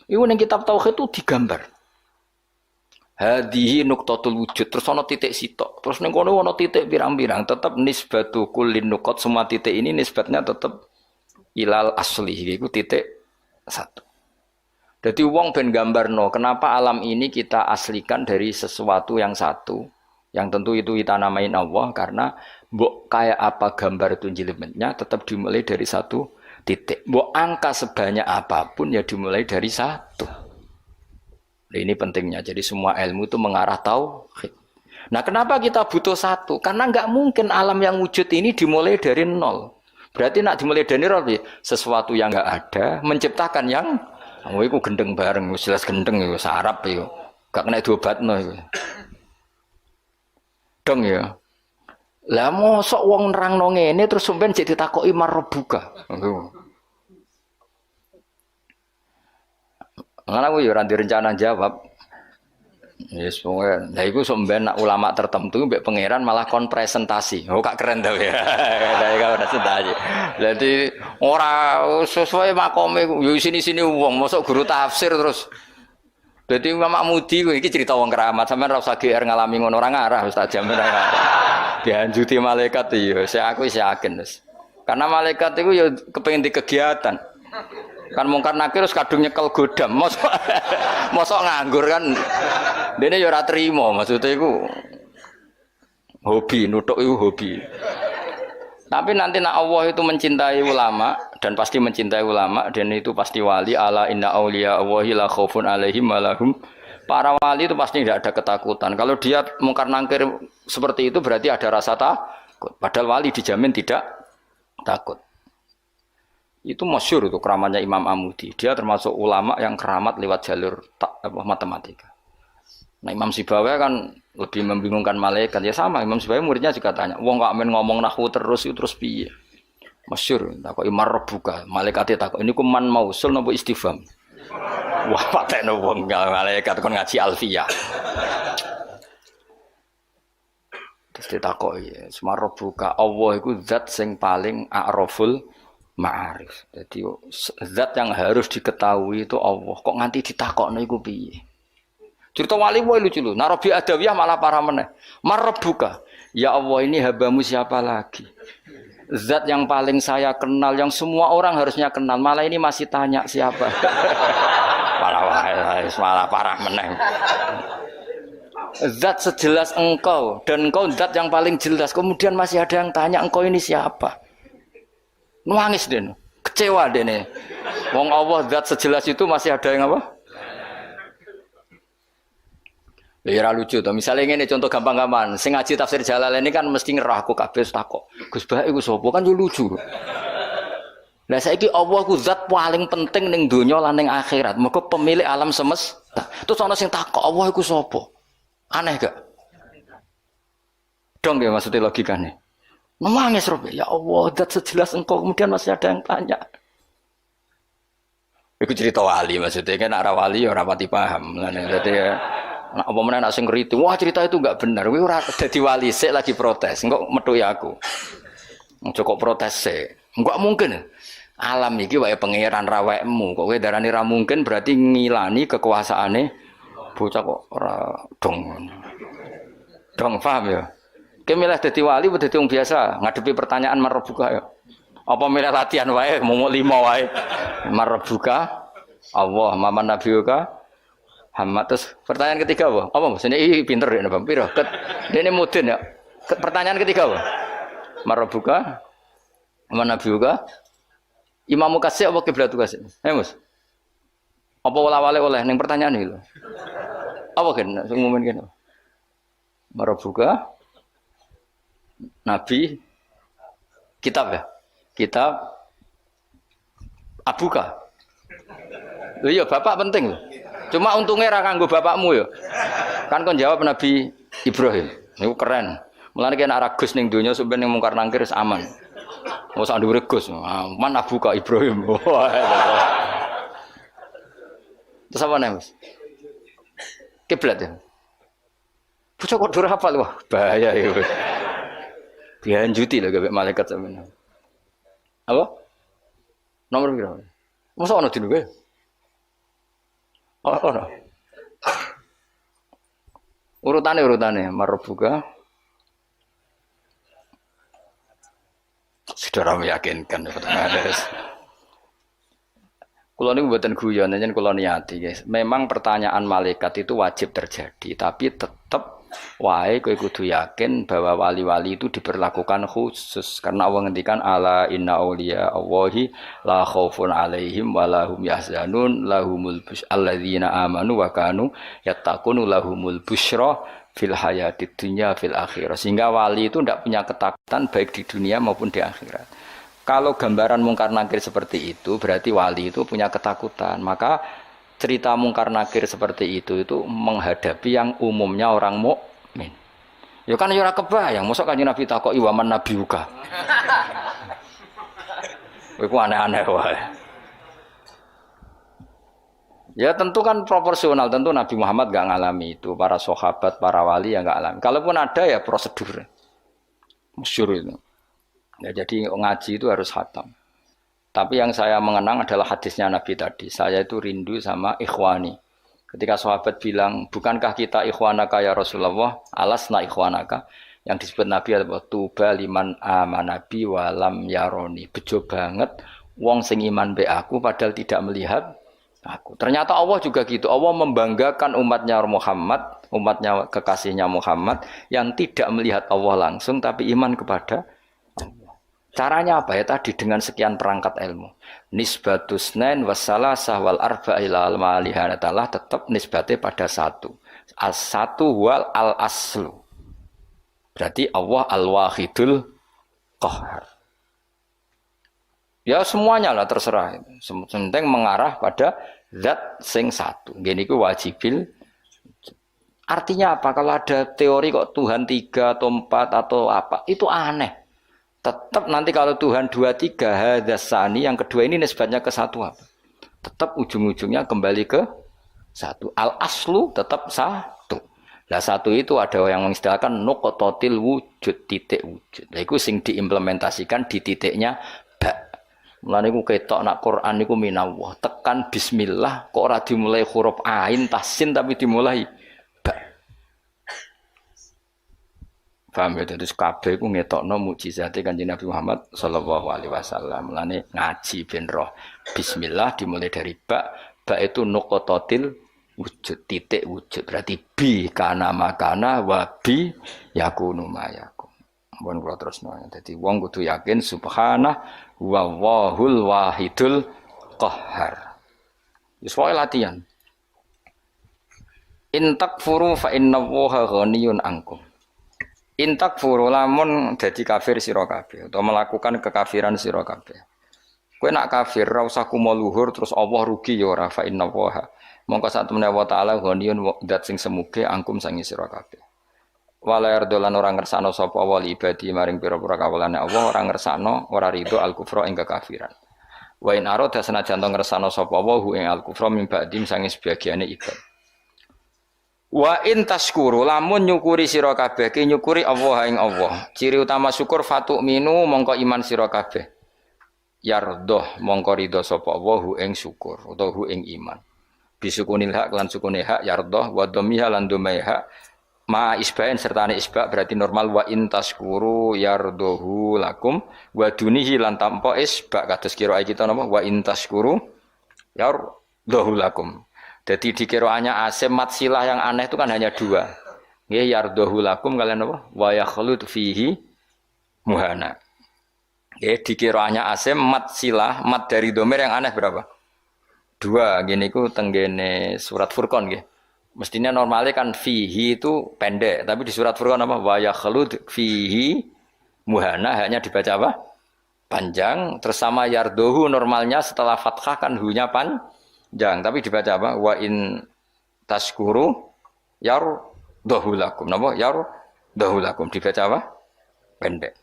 Iku ning kitab tauhid itu digambar. Hadihi nuqtatul wujud, terus ana titik sitok. Terus ning kono ana titik pirang-pirang, tetep nisbatu kullin nuqat, semua titik ini nisbatnya tetep ilal asli, iku titik satu. Jadi wong ben gambarno, kenapa alam ini kita aslikan dari sesuatu yang satu, yang tentu itu kita namain Allah, karena mbok kayak apa gambar itu jelimetnya tetap dimulai dari satu titik. Mbok angka sebanyak apapun ya dimulai dari satu. Nah, ini pentingnya. Jadi semua ilmu itu mengarah tauhid. Nah, kenapa kita butuh satu? Karena nggak mungkin alam yang wujud ini dimulai dari nol. Berarti nak dimulai dari nol, sesuatu yang nggak ada menciptakan yang itu gendeng bareng, jelas gendeng itu sarap itu, gak kena diobatno itu. Dong ya. Lah mosok wong nerangno ngene terus sampean jek ditakoki marbuka. Lan aku yo ora direncana jawab. Yes, pokoknya. Lah iku sampean nak ulama tertentu mbek pangeran malah kon presentasi. Oh, gak keren to ya. Kayak presentasi. Jadi ora sesuai makome yo sini-sini wong, mosok guru tafsir terus. Jadi Imam Mudi iki cerita wong keramat, sampean ora usah GR ngalami ngono ora ngarah Ustaz Jamil ora ngarah. Dianjuti malaikat yo, aku wis yakin wis. Karena malaikat iku yo kepengin di kegiatan. Kan mungkar nakir terus kadung nyekel godam, mosok nganggur kan. Dene yo ora trimo, maksudnya iku hobi, nutuk iku hobi. Tapi nanti nak Allah itu mencintai ulama dan pasti mencintai ulama dan itu pasti wali, ala inna auliya Allahi la khaufun alaihim wa lahum. Para wali itu pasti tidak ada ketakutan. Kalau dia mungkar nangkir seperti itu berarti ada rasa takut. Padahal wali dijamin tidak takut. Itu masyhur itu keramatnya Imam Amudi. Dia termasuk ulama yang keramat lewat jalur matematika. Nah Imam Sibawai kan lebih membingungkan malaikat. Ya sama, Imam Sibawai muridnya juga tanya, wong kok amen ngomong nahwu terus itu terus piye? Masyhur, takoki marbuka, malaikate takok ini ku man mausul napa istifham. Wah, patekno wong malaikat kon ngaji alfiyah. Terus ditakoki, marbuka, Allah iku zat sing paling a'raful ma'arif. Jadi zat yang harus diketahui itu Allah. Kok nganti ditakokno iku piye? Cerita wali wae lucu lho. Narobi adawiyah malah parah meneh. Marbuka. Ya Allah ini habamu siapa lagi? Zat yang paling saya kenal, yang semua orang harusnya kenal. Malah ini masih tanya siapa. Parah wae, malah parah meneh. Zat sejelas engkau dan engkau zat yang paling jelas. Kemudian masih ada yang tanya engkau ini siapa? Nangis den, kecewa den. Wong Allah zat sejelas itu masih ada yang apa? Ya lucu tuh. Misalnya ini contoh gampang-gampang. Sing ngaji tafsir Jalalain ini kan mesti ngerah aku kabeh takok. Gus Bah iku sapa? Kan yo lucu. Lah saiki Allah ku zat paling penting ning donya lan ning akhirat. Mergo pemilik alam semesta. Terus ana sing takok Allah iku sapa? Aneh gak? Dong ya maksudnya logikane. Nangis Rob. Ya Allah, zat sejelas engkau kemudian masih ada yang tanya. Iku cerita wali maksudnya kan arah wali ya ora pati paham. Dadi ya nah, apa meneh nak sing ngritu, wah cerita itu enggak benar. Kowe ora dadi wali sik lagi protes. Engko methuki aku. Kok protes sik. Enggak mungkin. Alam iki wae pangeran rawekmu. Kok kowe darani ra mungkin berarti ngilani kekuasaane bocah kok ora dong. Dong paham ya? Kowe milih dadi wali apa dadi wong biasa ngadepi pertanyaan marbuka ya. Apa milih latihan wae mau 5 wae. Marbuka Allah, maman nabiyuka Muhammad. Terus pertanyaan ketiga apa? Apa maksudnya? Ini pinter ya Bang Piro. Ini mudin ya. Pertanyaan ketiga apa? Marabuka, mana nabiuka? Imamu kasih apa kiblatu kasih? Mus. Apa wala-wale oleh? Neng pertanyaan itu. Apa kan? Ngumumin kan? Marabuka, Nabi, kitab ya, kitab, abuka. Iya bapak penting loh. Cuma untungnya ra kanggo bapakmu ya. Kan kon jawab Nabi Ibrahim. Niku keren. Mulane kena arah Gus ning donya sampeyan ning mungkar nangkir wis aman. Ora usah dhuwur Gus. Man abuka Ibrahim. Terus apa nih, Mas? Kiblat ya. Bocah kok durung hafal wah, bahaya ya. Dihanjuti lho gak malaikat sampeyan. Apa? Nomor piro? Mosok ana dinu kowe? Oh, ono. Urutane marbuka. Saudara meyakinkan pertanyaan. Kulo niku mboten guyon, njen kulo niati, guys. Memang pertanyaan malaikat itu wajib terjadi, tapi tetap wae kowe kudu yakin bahwa wali-wali itu diperlakukan khusus karena Allah ngendikan ala inna auliya Allahi la khaufun alaihim wa lahum yahzanun lahumul busyra alladzina amanu wa kanu yattaqun lahumul busyra fil hayatid dunya fil akhirah. Sehingga wali itu tidak punya ketakutan baik di dunia maupun di akhirat. Kalau gambaran mungkar nakir seperti itu berarti wali itu punya ketakutan. Maka cerita mungkar nakir seperti itu menghadapi yang umumnya orang mukmin. Ya kan ora kebayang, mosok Kanjeng Nabi takoki waman nabiuka. Iku aneh-aneh wae. Ya tentu kan proporsional, tentu Nabi Muhammad gak ngalami itu, para sahabat, para wali yang gak alami. Kalaupun ada ya prosedur. Masyhur itu. Ya jadi ngaji itu harus khatam. Tapi yang saya mengenang adalah hadisnya Nabi tadi. Saya itu rindu sama ikhwani. Ketika sahabat bilang, bukankah kita ikhwanaka ya Rasulullah? Alasna ikhwanaka. Yang disebut Nabi adalah tuba liman amanabi walam yaroni. Bejo banget wong sing iman be aku padahal tidak melihat aku. Ternyata Allah juga gitu. Allah membanggakan umatnya Muhammad, umatnya kekasihnya Muhammad yang tidak melihat Allah langsung tapi iman kepada Allah. Caranya apa ya tadi dengan sekian perangkat ilmu. Nisbatus nain wassalasah wal arba ila al malihanatalah tetap nisbatnya pada satu. As satu wal al aslu. Berarti Allah al wahidul qahar. Ya semuanya lah terserah. Penting mengarah pada zat sing satu. Gini ku wajibil. Artinya apa? Kalau ada teori kok Tuhan 3 atau 4 atau apa, itu aneh. Tetap nanti kalau Tuhan 2, 3 hadasani yang kedua ini nisbatnya ke satu apa? Tetap ujung-ujungnya kembali ke satu. Al aslu tetap satu. Lah satu itu ada yang mengistilahkan nuqtatil wujud, titik wujud. Lah iku sing diimplementasikan di titiknya ba. Mulane iku ketok nak Quran niku minallah. Tekan bismillah kok ora dimulai huruf ain tasin tapi dimulai ba. Paham ya, terus kabeh ku ngetokno mukjizate Kanjeng Nabi Muhammad sallallahu alaihi wasallam. Mulane ngaji ben roh. Bismillah dimulai dari ba. Ba itu nuqtatil wujud, titik wujud. Berarti bi kana makana wa bi yakunu mayakun. Mun kula terusno. Dadi wong kudu yakin subhanah wa wahul wahidul qahhar. Wis wae latihan. In takfuru fa innallaha ghaniyun ankum. Intak furu lamun dadi kafir sira kabeh utawa melakukan kekafiran sira kabeh. Kowe nak kafir ora usah kumo luhur terus Allah rugi ya ora fa innallaha. Mongko sak temene wa taala ghaniyun zat sing semuge angkum sangi sira kabeh. Wala yardolan ora ngersano sapa wali ibadi maring pira-pira kawulane Allah ora ngersano ora rido al kufra ing kekafiran. Wa in arada senajan ngersano sapa wa hu ing al kufra min ba'dim sangi sebagiane ibad. Wa in tashkuru lamun nyukuri sira kabeh ki nyukuri Allah ing Allah. Ciri utama syukur fatu minu mongko iman sira kabeh. Yardoh mongko ridho sapa Allah hu ing syukur utawa hu ing iman. Bisukunil hak lan sukune hak yardoh wa dhamiha lan dhamai hak ma isbain sertane isba berarti normal wa in tashkuru yardohu lakum wa dunihi lan tanpa isba kados kira kita napa wa in tashkuru yardohu lakum. Jadi di kiroannya asim mat silah yang aneh itu kan hanya dua. Nggih yardohu lakum kalian apa? Wa yakhlut fihi muhana. Nggih di kiroannya asim mat silah mat dari domir yang aneh berapa? Dua. Gini ku tenggene surat Furqan nggih. Mestinya normalnya kan fihi itu pendek, tapi di surat Furqan apa? Wa yakhlut fihi muhana hanya dibaca apa? Panjang. Terus sama yardohu normalnya setelah fathah kan hu-nya panjang, tapi dibaca apa? Wa in tashkuru Dahulakum. Napa? Dahulakum dibaca apa? Pendek.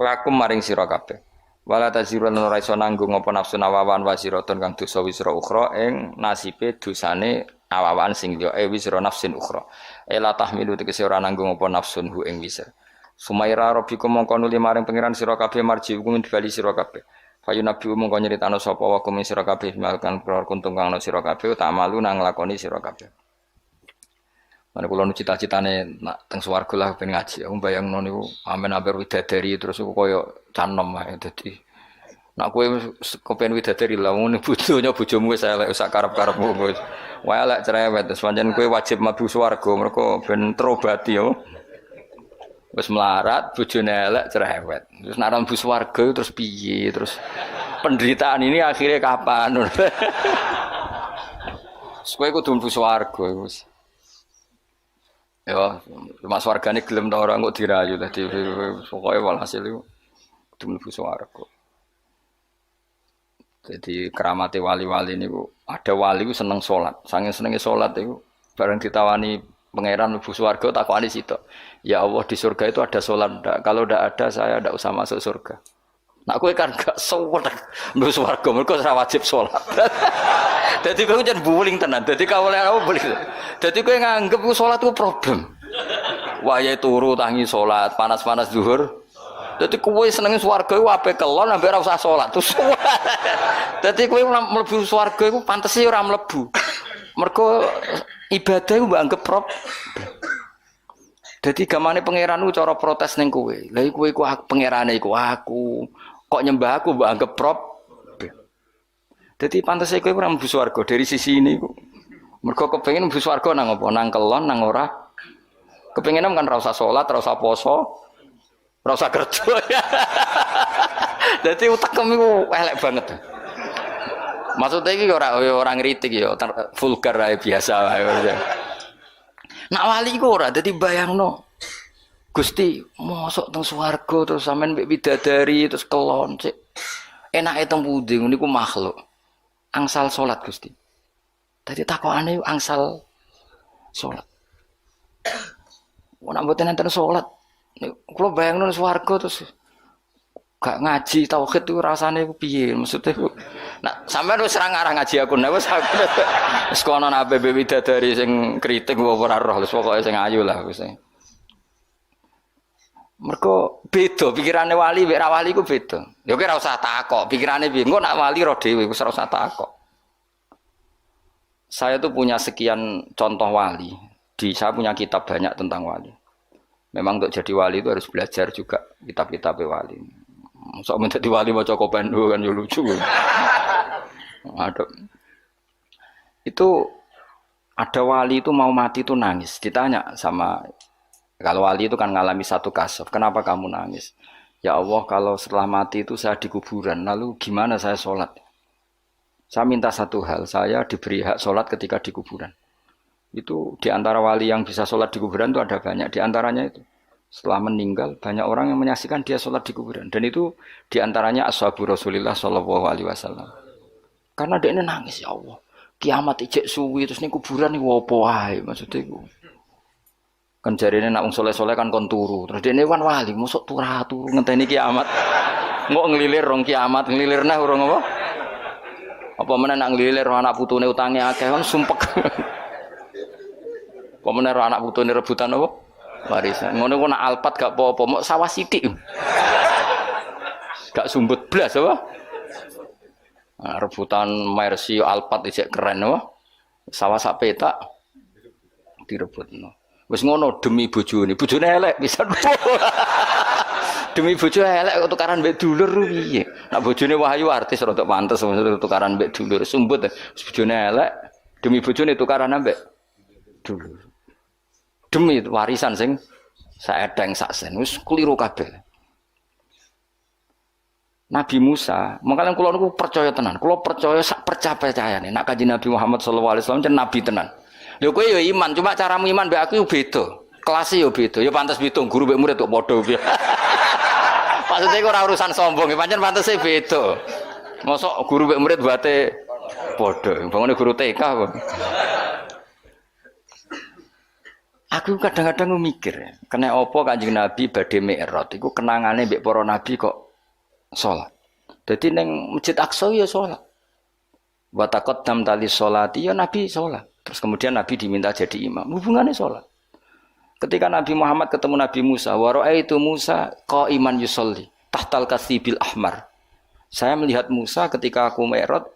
Lakum maring sira kabeh. Wala tazirun ora iso nanggung apa nafsu awawan wasiratun kang dosa wisra ukhra ing nasibe dosane awawan sing liya wisra nafsin ukhra. Ela tahmilu tegese ora nanggung apa nafsun hu ing wisra. Sumaira rabbikum mongko nuli maring pangeran sira kabeh marji hukum dibali sira kabeh. Fayu nabi mongko nyeritano sapa wa kum sira kabeh melakukan perkara kuntung kang ana sira kabeh tak malu nang nglakoni sira kabeh. Mana kula nu cita-citane nak teng swarga lah ben ngaji. Aku bayangno niku amen amper widadari terus aku koyo canom ae dadi. Nak kowe kepen widadari lah ngono bojomu wis elek sak karep-karepmu wis. Wae elek cerewet terus pancen kowe wajib mlebu swarga mergo ben terobati yo. Wis melarat bojone elek cerewet. Terus nak mlebu swarga terus piye? Terus penderitaan ini akhirnya kapan? Kowe kudu mlebu swarga wis. Ya, cuma swargane gelem ta ora kok dirayu dadi pokoke walhasil iku kudu mlebu swarga. Jadi keramate wali-wali niku ada wali ku seneng salat. Saking senenge salat iku bareng ditawani pangeran mlebu swarga takokane sitok. Ya Allah di surga itu ada salat ndak? Kalau ndak ada saya ndak usah masuk surga. Nak kowe kan gak salat mlebu swarga mergo ora wajib salat. Dadi kowe jan buling tenan. Dadi kawule apa buling. Dadi kowe nganggep ku salat ku problem. Wayahe turu tangi salat, panas-panas zuhur. Dadi kowe seneng swarga ku ape kelon ambek ora usah salat. Dadi kowe mlebu swarga iku pantese ora mlebu. Mergo ibadah ku mbok anggap problem. Dadi gamane pangeran ku cara protes ning kowe. Lah kowe iku pangerane iku aku. Kok nyembah aku mbok anggap problem. Jadi pantas kowe ora mlebu swarga dari sisi ini ku. Mergo kepengin mlebu swarga nang apa? Nang kelon nang ora. Kepengin kan ora usah salat, ora usah poso, ora usah kerja. Dadi utekem iku elek banget. Maksudnya iki ora ngritik ya, vulgar ae biasa wae. Nak wali iku ora dadi bayangno. Gusti, mosok teng swarga terus sampean mbek bidadari terus kelon sik. Enake teng pundi niku makhluk. Angsal salat Gusti. Dadi takokane angsal salat. Ora mboten enten salat. Kula bayangno swarga terus gak ngaji tauhid itu rasane piye maksudnya. Nak sampean wis ora ngarah ngaji aku nek wis aku. Wis kono nang ABB widadari sing kritik ora roh wis pokoke sing ayu lah wis. Mergo beda pikirane wali mek ra wali ku beda. Ya kowe ora usah takok, pikirane piye? Engko nak wali ro dhewe wis ora usah takok. Saya tuh punya sekian contoh wali. Saya punya kitab banyak tentang wali. Memang untuk jadi wali itu harus belajar juga kitab-kitab wali. Sok menjadi wali maca kopendo kan ya lucu. Aduh. Itu ada wali itu mau mati itu nangis. Ditanya sama kalau wali itu kan ngalami satu kasus. Kenapa kamu nangis? Ya Allah, kalau setelah mati itu saya di kuburan. Lalu gimana saya sholat? Saya minta satu hal. Saya diberi hak sholat ketika di kuburan. Itu di antara wali yang bisa sholat di kuburan itu ada banyak. Di antaranya itu setelah meninggal banyak orang yang menyaksikan dia sholat di kuburan. Dan itu di antaranya ashabu Rasulillah Shallallahu Alaihi Wasallam. Karena dia ini nangis ya Allah. Kiamat ijek suwi terus ini kuburan ini apa wae maksudnya itu. Kan jarine nak wong soleh-soleh kan kon turu. Terus dene kan wali mosok turu ngenteni kiamat. Engko nglilir rong kiamat, nglilir neh urung apa? Apa meneh nak nglilir anak putune utange akeh kon sumpek. Apa meneh anak putune rebutan apa? Warisan. Ngono ku nak alpat gak apa-apa, mok sawah sithik. Gak sumbut blas apa? Nah, rebutan Mercy alpat isek keren apa? Sawah sak petak direbutno. Wis ngono demi bojone elek pisan. Demi bojo elek kok tukaran mbek dulur piye? Nek bojone wahyu artis rada pantes tukaran mbek dulur sumbut. Bojone elek demi bojone tukaran mbek dulur. Demi warisan sing saedeng sak sen wis kliru kabeh. Nabi Musa, makanya kula niku percaya tenan. Kula percaya sak percayane nek Kanjeng Nabi Muhammad sallallahu alaihi wasallam jan nabi tenan. Lho kowe ya iman, cuma caramu iman mbek aku yo beda. Kelas yo beda. Ya pantes beda guru mbek murid kok padha piye. Maksudnya iku ora urusan sombong, pancen pantese beda. Mosok guru mbek murid bate padha. Bangane guru TK kok. Aku kadang-kadang mikir, kena apa Kanjeng Nabi badhe mi'raj iku kenangane mbek para nabi kok salat. Dadi ning Masjid Aqsa ya salat. Wa taqaddam tali sholati ya Nabi salat. Terus kemudian Nabi diminta jadi imam. Hubungannya salat. Ketika Nabi Muhammad ketemu Nabi Musa, wa raaitu Musa qa'iman yusolli tahtal kasibil ahmar. Saya melihat Musa ketika aku mi'raj,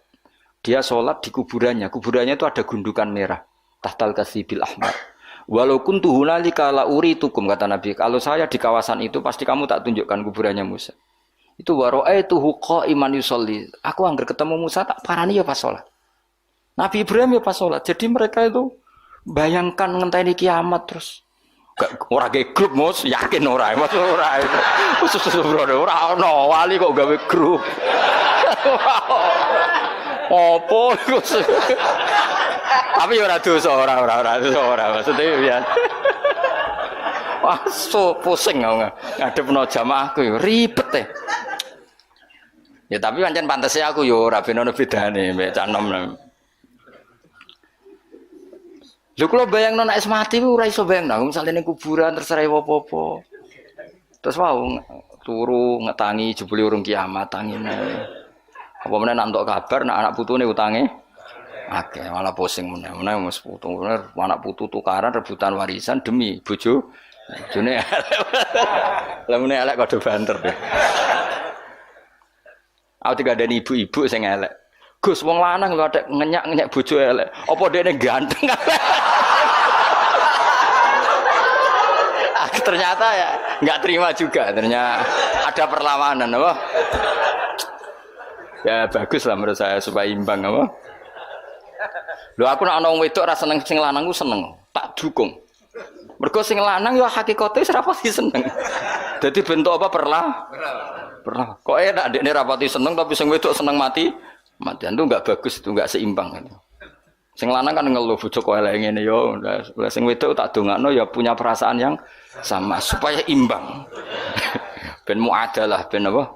dia salat di kuburannya. Kuburannya itu ada gundukan merah. Tahtal kasibil ahmar. Walau kuntu hunalika la uritukum, kata Nabi. Kalau saya di kawasan itu pasti kamu tak tunjukkan kuburannya Musa. Itu wa ra'aituhu qa'iman yusolli. Aku anggar ketemu Musa tak parani ya pas salat. Nabi Ibrahim ya pas salat. Jadi mereka itu bayangkan ngenteni kiamat terus. Ora ge grup Mus, yakin ora. Mas ora itu. Ora ono wali kok gawe grup. Opo iku? Tapi ora dosa, ora maksudnya ya. Wah, so pusing ngadepno jamaahku yo ribet teh. Ya tapi pancen pantese aku yo ora ben ono bedane mek cah enom. Lho kula bayangno nek mati ku ora iso bayangno, misale ning kuburan terserah apa-apa. Terus wau turu ngetangi jebule urung kiamat tangine. Apa meneh nak entuk kabar nak anak putune utange akeh malah pusing meneh wis putu anak putu tukaran rebutan warisan demi bojo bojone lha meneh elek kode banter deh. Aku tiga ada ibu-ibu sing elek. Gus wong lanang lho adek ngenyak bojo elek. Apa dekne ganteng? Ternyata ya enggak terima juga, ternyata ada perlawanan apa? Ya bagus lah menurut saya supaya imbang apa? Lho aku nek ana wong wedok ra seneng sing lanang ku seneng, tak dukung. Mergo sing lanang ya hakikate wis ra pati seneng. Dadi bentuk apa perlah? Kok enak dekne ra pati seneng tapi sing wedok seneng mati. Matian itu enggak bagus, itu enggak seimbang itu. Sing lanang kan ngeluh bojo kok elek ngene yo. Lah sing wedok tak dongakno ya punya perasaan yang sama supaya imbang. Ben muadalah ben apa?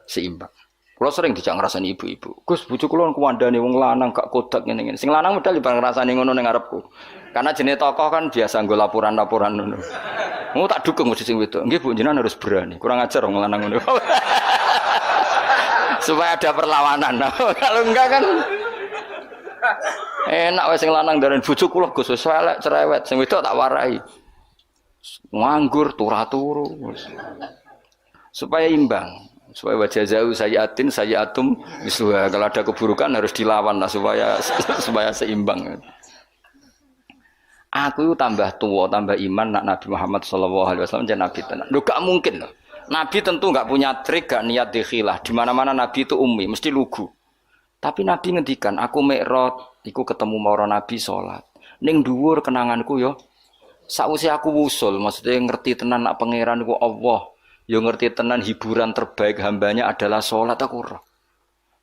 Seimbang. Kalau sering dijak ngrasani ibu-ibu, Gus bojo kula kuwandane wong lanang gak kodak ngene-ngene. Sing lanang medal bareng ngrasani ngono ning ngarepku. Karena jenis tokoh kan biasa nggo laporan-laporan ngono. Mau tak dukung mesti sing wedok. Nggih Bu jenengan harus berani. Kurang ajar wong lanang ngono. Supaya ada perlawanan. Kalau enggak kan enak wae sing lanang ndaren bojo kula Gus wis elek cerewet, sing wedok tak warai. Nganggur turu-turu. Supaya imbang. Supaya wajah jauh sayiatum misluha. Kalau ada keburukan harus dilawan lah supaya seimbang. Aku itu tambah tua, tambah iman nak Nabi Muhammad SAW jadi Nabi tenan. Loh gak mungkin loh. Nabi tentu gak punya trik, gak niat dikhilah. Di mana-mana Nabi itu ummi, mesti lugu. Tapi Nabi ngendikan, aku mi'raj, iku ketemu mara Nabi salat. Ning dhuwur kenanganku yo. Sakwise aku wusul, maksudnya ngerti tenan nak pangeran iku Allah. Yo ngerti tenan hiburan terbaik hambanya adalah sholat aku roh.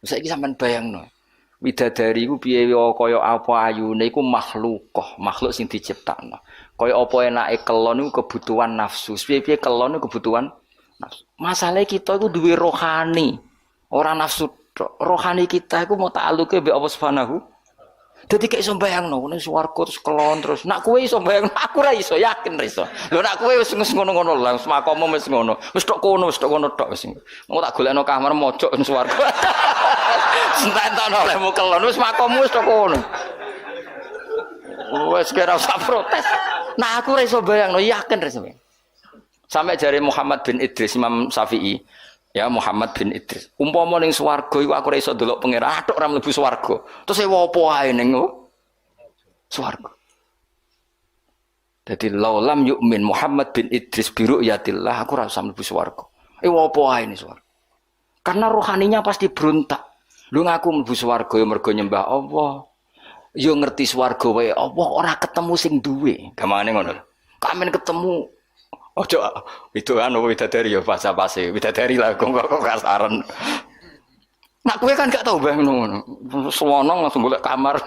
Saiki sampean bayangno. Widadari iku piye kaya apa ayune iku makhluk sing diciptakno. Kaya apa enake kelon iku kebutuhan nafsu. Piye-piye kelon iku kebutuhan nafsu. Masalahe kita iku duwe rohani, ora nafsu. Rohani kita iku mau ta'aluke mbek Allah Subhanahu. Dadi gak iso bayangno ning swarga terus kelon terus. Nak kowe iso bayangno, aku ra iso, yakin ra iso. Lho nak kowe wis ngono-ngono lah, wis makomo wis ngono. Wis tok kono tok wis. Mau tak golekno kamar mojok ning swarga. Sententono olehmu kelon wis makomo wis tok kono. Wis kira usah protes. Nah aku ra iso bayangno, yakin ra iso. Sampai jare Muhammad bin Idris Imam Syafi'i. Ya Muhammad bin Idris. Umpama ning swarga iku aku ora iso ndelok pangeran, atok ora mlebu swarga. Terus e opo ae ning swarga. Dadi laulam yu'min Muhammad bin Idris bi ru'yatillah aku ora usah mlebu swarga. Opo ae ning swarga. Karena rohaninya pasti berontak. Lu ngaku mlebu swarga ya mergo nyembah Allah. Ya ngerti swarga wae Allah ora ketemu sing duwe. Gamane ngono. Kamen ketemu ojo itu kan widadari ya pas-pase widadari lah kok kasaran. Nak kowe kan gak tau bang ngono. Suwono langsung golek kamar.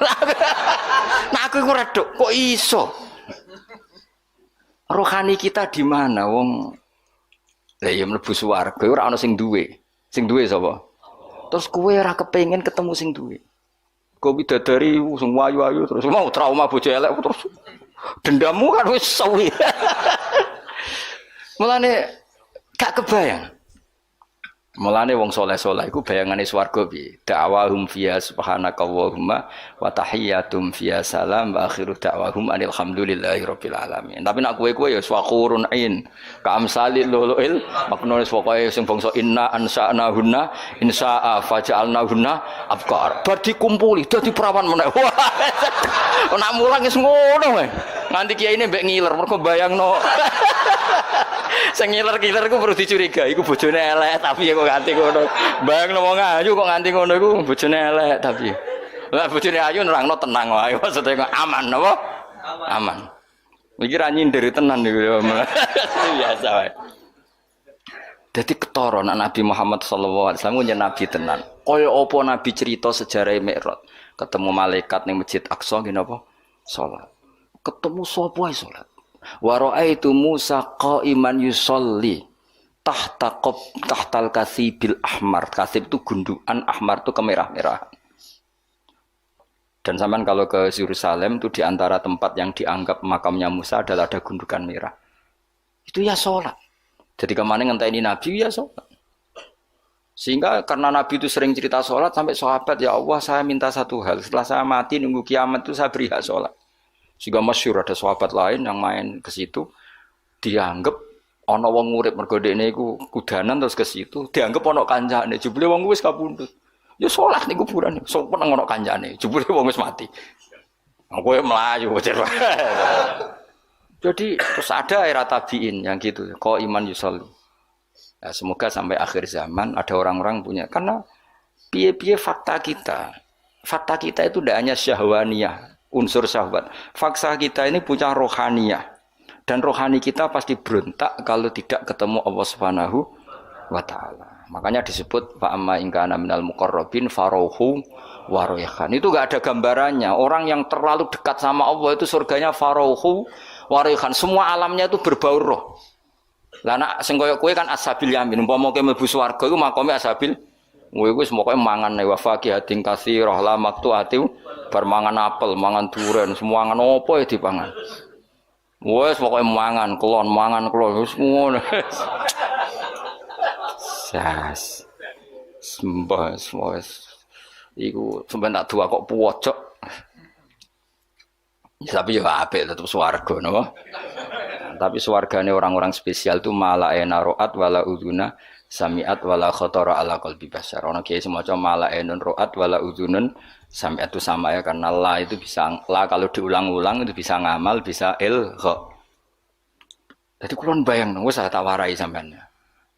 Nah aku iku redok kok iso. Rohani kita di mana wong? Lah ya mlebu swarga ora ana sing duwe. Sing duwe sapa? Terus kowe ora kepengin ketemu sing duwe. Kok widadari sing wayu-wayu terus mau trauma bojo elek terus Dendammu kan wis suwi. Mulane gak kebayang. Mulane wong saleh-saleh iku bayangane swarga piye? Da'wahum fiha subhanakallahumma wa tahiyyatum fiha salam wa akhiru da'wahum alhamdulillahirabbil alamin. Tapi nek kowe ya swaqurun ain, ka amsalil luluil, maknane pokoke sing bangsa inna ansa'nahunna insa'a faja'alnahunna abkar. Bar dikumpuli dadi perawan meneh. Wah. Nek mulang wis ngono wae. Nganti kiyaine mbek ngiler mergo bayangno. Sing ngiler-ngiler ku perlu dicurigai iku bojone elek tapi kok nganti ngono. Bayangno wong ayu kok nganti ngono iku bojone elek tapi. Lah bojone ayu nerangno tenang wae maksude kok aman apa? Aman. Iki ra nyindir tenan niku biasa wae. Dadi ketara nek Nabi Muhammad sallallahu alaihi wasallam nyen nabi tenan. Kaya apa nabi cerita sejarah Mi'raj, ketemu malaikat ning Masjid Aqsa ngene apa? Salat. Ketemu sapa ae salat. Wa ra'aitu Musa qa'iman yusolli tahtal kasibil ahmar. Kasib itu gundukan, ahmar itu kemerah-merahan. Dan sampean kalau ke Yerusalem itu di antara tempat yang dianggap makamnya Musa adalah ada gundukan merah. Itu ya sholat. Jadi kemana ngenteni Nabi ya sholat. Sehingga karena Nabi itu sering cerita sholat sampai sahabat, ya Allah saya minta satu hal. Setelah saya mati nunggu kiamat itu saya beri hak sholat. Sehingga masyhur ada sahabat lain yang main ke situ dianggap ana wong urip mergo dekne iku kudanan terus ke situ dianggap ana kancane jebule wong wis kapundhut ya salat ning kuburan sopan ana kancane jebule wong wis mati kowe mlayu wajar. Jadi terus ada era tabiin yang gitu kok iman yusolli ya, semoga sampai akhir zaman ada orang-orang punya karena piye-piye fakta kita itu tidak hanya syahwaniyah unsur syahwat. Fakta kita ini punya rohaniyah. Dan rohani kita pasti berontak kalau tidak ketemu Allah Subhanahu wa taala. Makanya disebut fa amma in kana minal muqarrabin farauhu wa rayhan. Itu enggak ada gambarannya. Orang yang terlalu dekat sama Allah itu surganya farauhu wa rayhan. Semua alamnya itu berbau roh. Lah nek sing koyo kowe kan ashabil yamin. Umpama kowe mlebu swarga iku makome ashabil kowe wis pokoke mangan wa faqihatin katsirah la maqtu'ati bar mangan apel, mangan duren, semua mangan apa ya dipangan. Wes pokoke mangan klon wis ngono. Sas. Sembah wis. Iku sampeyan tak dua kok pucuk. Ya, tapi ya apik tetep swarga napa. Tapi swargane orang-orang spesial itu mala enaroat wala uduna samiat wala khotara ala qalbi bashar. Ono kiai semacam mala enun roat wala udunun samiat itu sama ya karena la itu bisa la kalau diulang-ulang itu bisa ngamal bisa ilgha. Jadi kulon bayang wis tak warai sampean.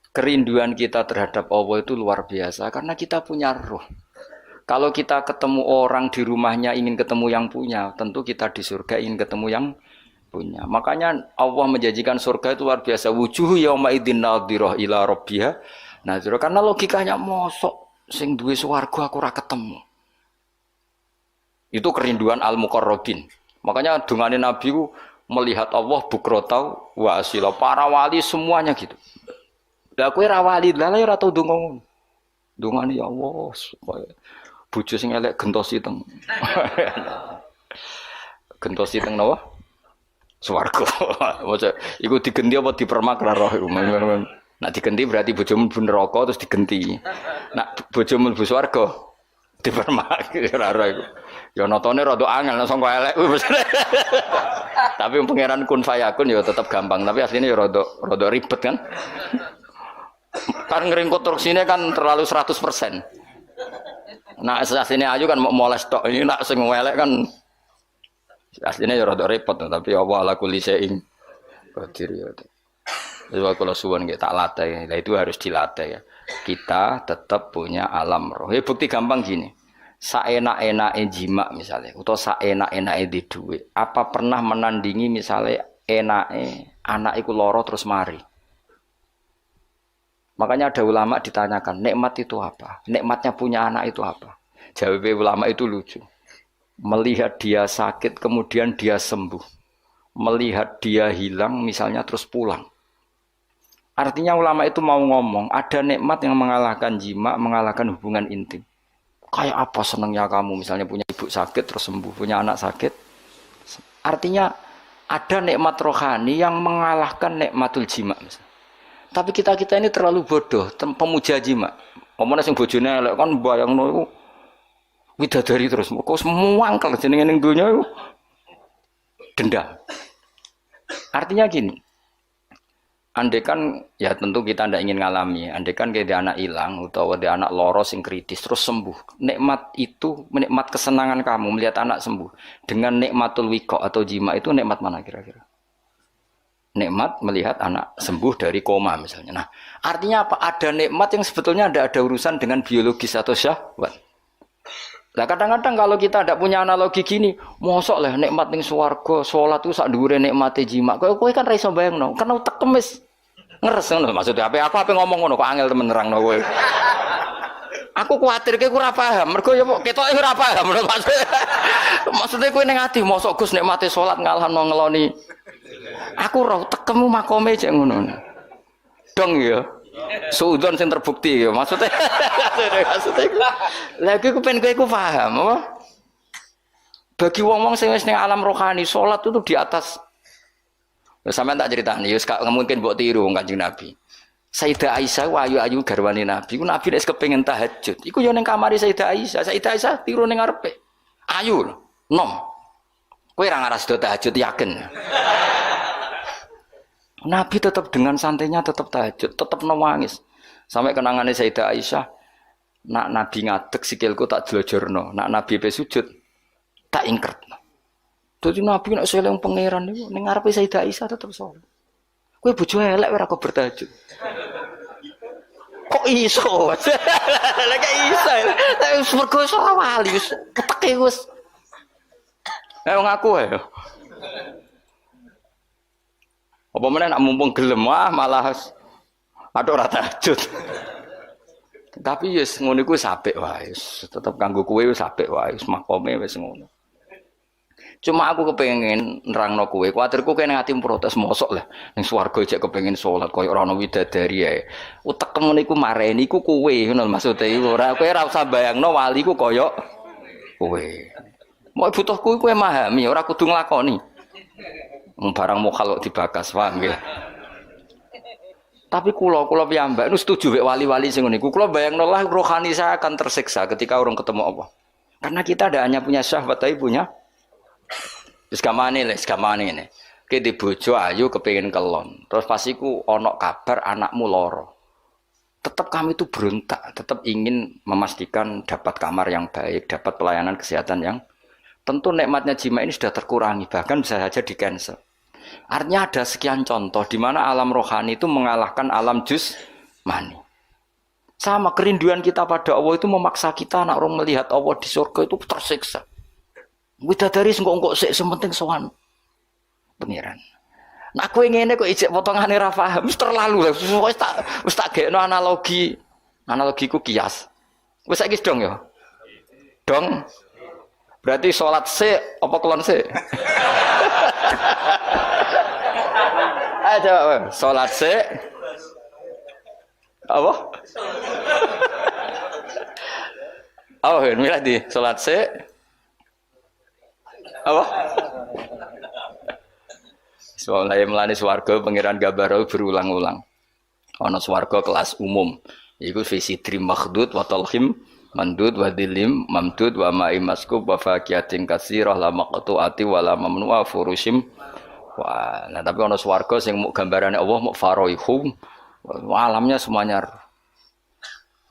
Kerinduan kita terhadap Allah itu luar biasa karena kita punya roh. Kalau kita ketemu orang di rumahnya ingin ketemu yang punya, tentu kita di surga ingin ketemu yang punya. Makanya Allah menjanjikan surga itu luar biasa. Wujuh yauma idzin nadhirah ila rabbiha nadhirah. Karena logikanya mosok sing duwe swarga aku ora ketemu. Itu kerinduan al-muqarrabin. Makanya dungane Nabi ku melihat Allah bukrotau wa asila. Para wali semuanya gitu. Lah kowe ra wali, lah ora tau ndonga ngono. Dungane ya Allah supaya bojo sing elek gentosi teng. Gentosi teng napa? Swarga. Maksud iku digenti apa dipermak ra roh iku. Nek digenti berarti bojomu mlebu neraka terus digenti. Nek bojomu mlebu swarga dipermak ra roh iku. Ya notone rada angel nek sangka elek kuwi. Tapi pangeran kun fayakun ya tetep gampang, tapi asline ya rada ribet kan. Kan ngeringkut konstruksine kan terlalu 100%. Nah, asline ayu kan mau moles tok. Ini nak sing elek kan aslinya ya rada repot, tapi Allah ala kulli syai'in qadir ya. Jadi kalau suwon nggih tak latih, nah itu harus dilatih ya. Kita tetap punya alam roh. Ya bukti gampang gini. Saenak-enake jima misalnya, atau saenak-enake di duit. Apa pernah menandingi misalnya enake anak iku loro terus mari? Makanya ada ulama ditanyakan, nikmat itu apa? Nikmatnya punya anak itu apa? Jawab ulama itu lucu. Melihat dia sakit kemudian dia sembuh. Melihat dia hilang misalnya terus pulang. Artinya ulama itu mau ngomong, ada nikmat yang mengalahkan jima, mengalahkan hubungan intim. Kayak apa senangnya kamu misalnya punya ibu sakit terus sembuh, punya anak sakit. Artinya Ada nikmat rohani yang mengalahkan nikmatul jima. Tapi kita ini terlalu bodoh, pemuja jima. Omongnya sing bojone elek kan bayangno iku widadari terus. Kok semua angkel jenenge ning donya iku dendam. Artinya gini. Andai kan ya tentu kita tidak ingin ngalami. Andai kan kayak dia anak hilang atau dia anak loros yang kritis terus sembuh. Nikmat itu, nikmat kesenangan kamu melihat anak sembuh dengan nikmatul wiko atau jima itu nikmat mana kira-kira? Nikmat melihat anak sembuh dari koma misalnya. Nah, artinya apa? Ada nikmat yang sebetulnya ada urusan dengan biologis atau syahwat. Nah, kadang-kadang kalau kita tidak punya analogi gini, mosok lah nikmat ning swarga, salat itu sak dhuwure nikmate jima. Kowe kan ra iso bayangno, kena utek kemis. Ngeres ngono maksudnya apa ngomong ngono kok angel temen nerangno kowe. Aku kuwatir kowe ora paham, mergo ya ketoke ora paham maksudnya kowe ning ati mosok Gus nikmate salat ngalahno ngeloni. Aku ora tekemu makome cek ngono. Dong ya. Suudon sing terbukti ya maksudnya. Lagi aku pengen kowe paham apa? Bagi wong-wong sing wis ning alam rohani salat itu di atas. Sampeyan tak critani, ya gak mungkin mbok tiru Kanjeng Nabi. Sayyidah Aisyah ayu-ayu garwane Nabi. Ku Nabi nek kepengin tahajud, iku yo ning kamare Sayyidah Aisyah. Sayyidah Aisyah tiru ning ngarepe. Ayu lho, nom. Kowe ra ngaras do tahajud yakin. Nabi tetap dengan santainya tetap tahajud, tetap nangis. Sampai kenangannya Sayyidah Aisyah, nak Nabi ngadeg sikilku tak jelojorno, nak Nabi pe sujud tak ingkretno. Dadi Nabi nek seleng pangeran niku ning ngarepe Sayyidah Aisyah tetep salat. Kowe bojo elek ora kok bertahajud. Kok iso? Lah kok iso. Wis mergo iso wali wis keteke wis. Ayo ngaku ae. Apa meneh nak mumpung gelem malah ada ora tahajud. Tapi yes ngono iku apik wae. Tetep kanggo kowe wis apik wae, wis makome wis ngono. Cuma aku kepengen nerangno kowe, kuwatirku kene ati protes mosok lah. Ning swarga jek kepengen salat koyo ora ono widadari ae. Utekmu niku mareni iku kowe ngono maksude iku. Ora kowe ora usah bayangno wali ku koyo kowe. Mau butuhku kowe memahami, ora kudu nglakoni. Barang mokal dibakas, paham nggih. Tapi kula piyambak nu setuju mek wali-wali sing ngene iku. Kula bayangno lah rohani saya akan tersiksa ketika orang ketemu Allah. Karena kita ada hanya punya syahwat tapi punya wis gamane ngene. Ki di bojo ayu kepengin kelon. Terus pas iku ana kabar anakmu lara. Tetap kami itu berontak, tetap ingin memastikan dapat kamar yang baik, dapat pelayanan kesehatan yang tentu nikmatnya jima ini sudah terkurangi, bahkan bisa saja di-cancel. Artinya ada sekian contoh di mana alam rohani itu mengalahkan alam jusmani. Sama kerinduan kita pada Allah itu memaksa kita anak orang melihat Allah di surga itu tersiksa. Widadari engko sik sementing sowan pengiran. Nah aku ngene kok ijek potongane ra paham, wis terlalu lah. Wis tak gekno analogiku kias. Wis saiki dong ya. Dong. Berarti sholat se apa kelon se? Ayo coba sholat se apa? Oh, milih di sholat se apa? Soalnya melani swarga pangeran gambar berulang-ulang. Ono swarga kelas umum. Iku visi trim makhdud wa talhim mandud wa dilim mamdud wa ma'i maskub wa faqiyatin katsirah la maqtu'ati wa la mamnu'a furushim. Wah, nah tapi ono swarga sing muk gambarane Allah muk faraihum. Alamnya semuanya.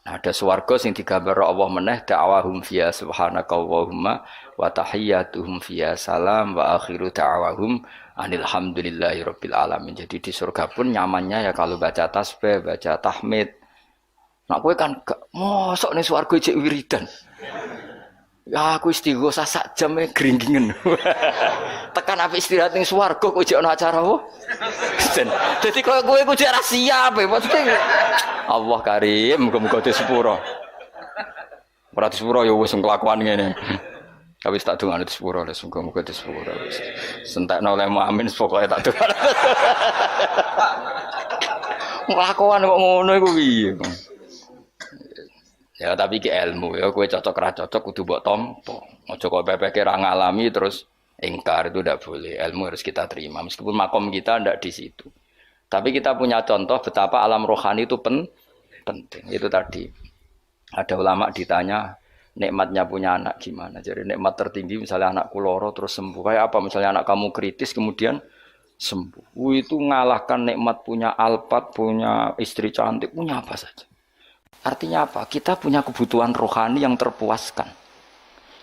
Nah, ada swarga sing digambar Allah meneh da'awahum fiya subhanakallahumma wa tahiyyatuhum fiya salam wa akhiru da'awahum alhamdulillahirabbil alamin. Jadi di surga pun nyamannya ya kalau baca tasbih, baca tahmid. Nah kowe kan mosok ning swarga cek wiridan. Ya aku istighosa sak jam gringgingen. Tekan apik istirahat ning swarga kok jek ana acara apa? Dadi kowe ku jek ra siap maksudnya. Allah Karim, muga-muga disepuro. Ora disepuro ya wis kelakuan ngene. Tapi tak dongane disepuro, muga-muga disepuro. Sentekno oleh amin pokoke tak dongane. Kelakuan kok ngono iku piye? Ya tapi ki ilmu ya kowe cocok ra cocok kudu mbok tampa. Aja kok pepeke ra ngalami terus Ingkar itu tidak boleh. Ilmu harus kita terima meskipun makom kita tidak di situ. Tapi kita punya contoh betapa alam rohani itu penting. Itu tadi ada ulama ditanya nikmatnya punya anak gimana. Jadi nikmat tertinggi misalnya anak kuloro terus sembuh. Kayak apa misalnya anak kamu kritis kemudian sembuh. Itu ngalahkan nikmat punya Alphard, punya istri cantik, punya apa saja. Artinya apa? Kita punya kebutuhan rohani yang terpuaskan.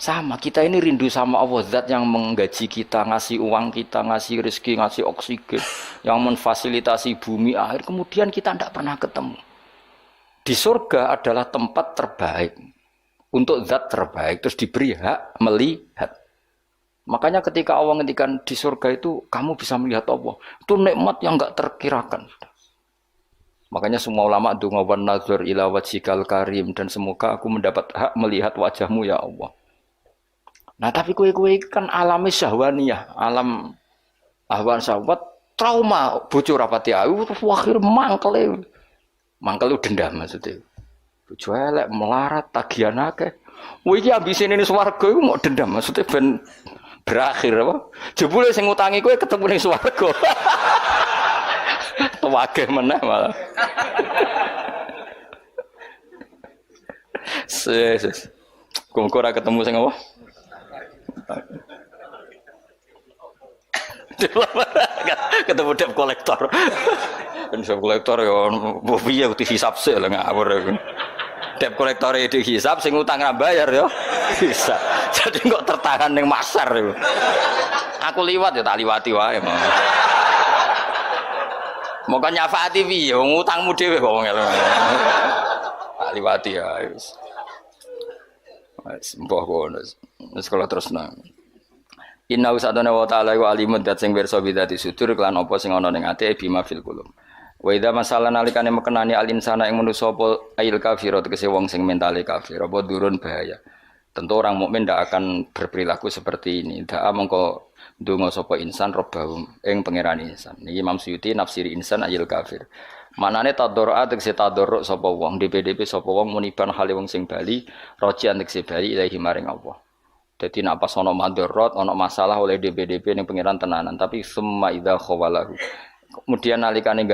Sama, kita ini rindu sama Allah Zat yang menggaji kita, ngasih uang kita, ngasih rezeki, ngasih oksigen, yang memfasilitasi bumi air. Kemudian kita tidak pernah ketemu. Di surga adalah tempat terbaik untuk zat terbaik, terus diberi hak melihat. Makanya ketika Allah ngendikan di surga itu kamu bisa melihat Allah, itu nikmat yang enggak terkirakan. Makanya semua ulama donga wan nazar ila wajhikal karim, dan semoga aku mendapat hak melihat wajahmu ya Allah. Nah tapi kue-kue kan alami syahwaniyah, alam ahwan syahwat, trauma bocor rapati ayu, akhir mangkel dendam maksudnya. Bojo elek melarat tagihan akeh. Iki ambisine ini swarga iku mau dendam maksudnya ben berakhir apa? Jebule sing ngutangi kowe ketemu ning swarga. Tuwake meneh malah. Ses. Kok ora ketemu sing apa? Ketemu debt kolektor. Debt kolektor ya piye kudu hisab sik lho ngawur. Debt kolektor itu hisab sing utang ra bayar ya bisa. Jadi kok tertahan ning masar iku. Aku liwat ya tak liwati wae mau. Moko nyafaati piye wong utangmu dhewe kok wong elok. Tak liwati ya wis. Wis mbah kono. Wis kala terusna. Inna usadana wa ta'ala wa alimun dat sing pirsa bidati sudur kelan apa sing ana ning ati bima fil qulub. Wa idza masalah nalikane mekenani al insana ing manusa apa ail kafir tegese wong sing mentale kafir apa durun bahaya. Tentu orang mukmin ndak akan berperilaku seperti ini. Daa mengko ndonga sapa insan robbahum ing pangeran insan. Niki Imam Suyuti nafsiri insan ail kafir. Manane tadarru'a tegese tadarru' sapa wong DPDP sapa wong muniban hale wong sing bali rojian tegese bali ilahi maring Allah. Jadi nak pas ono madorot, ono masalah oleh DPDP ning pangeran tenanan, tapi summa idza khawalahu. Kemudian nalikane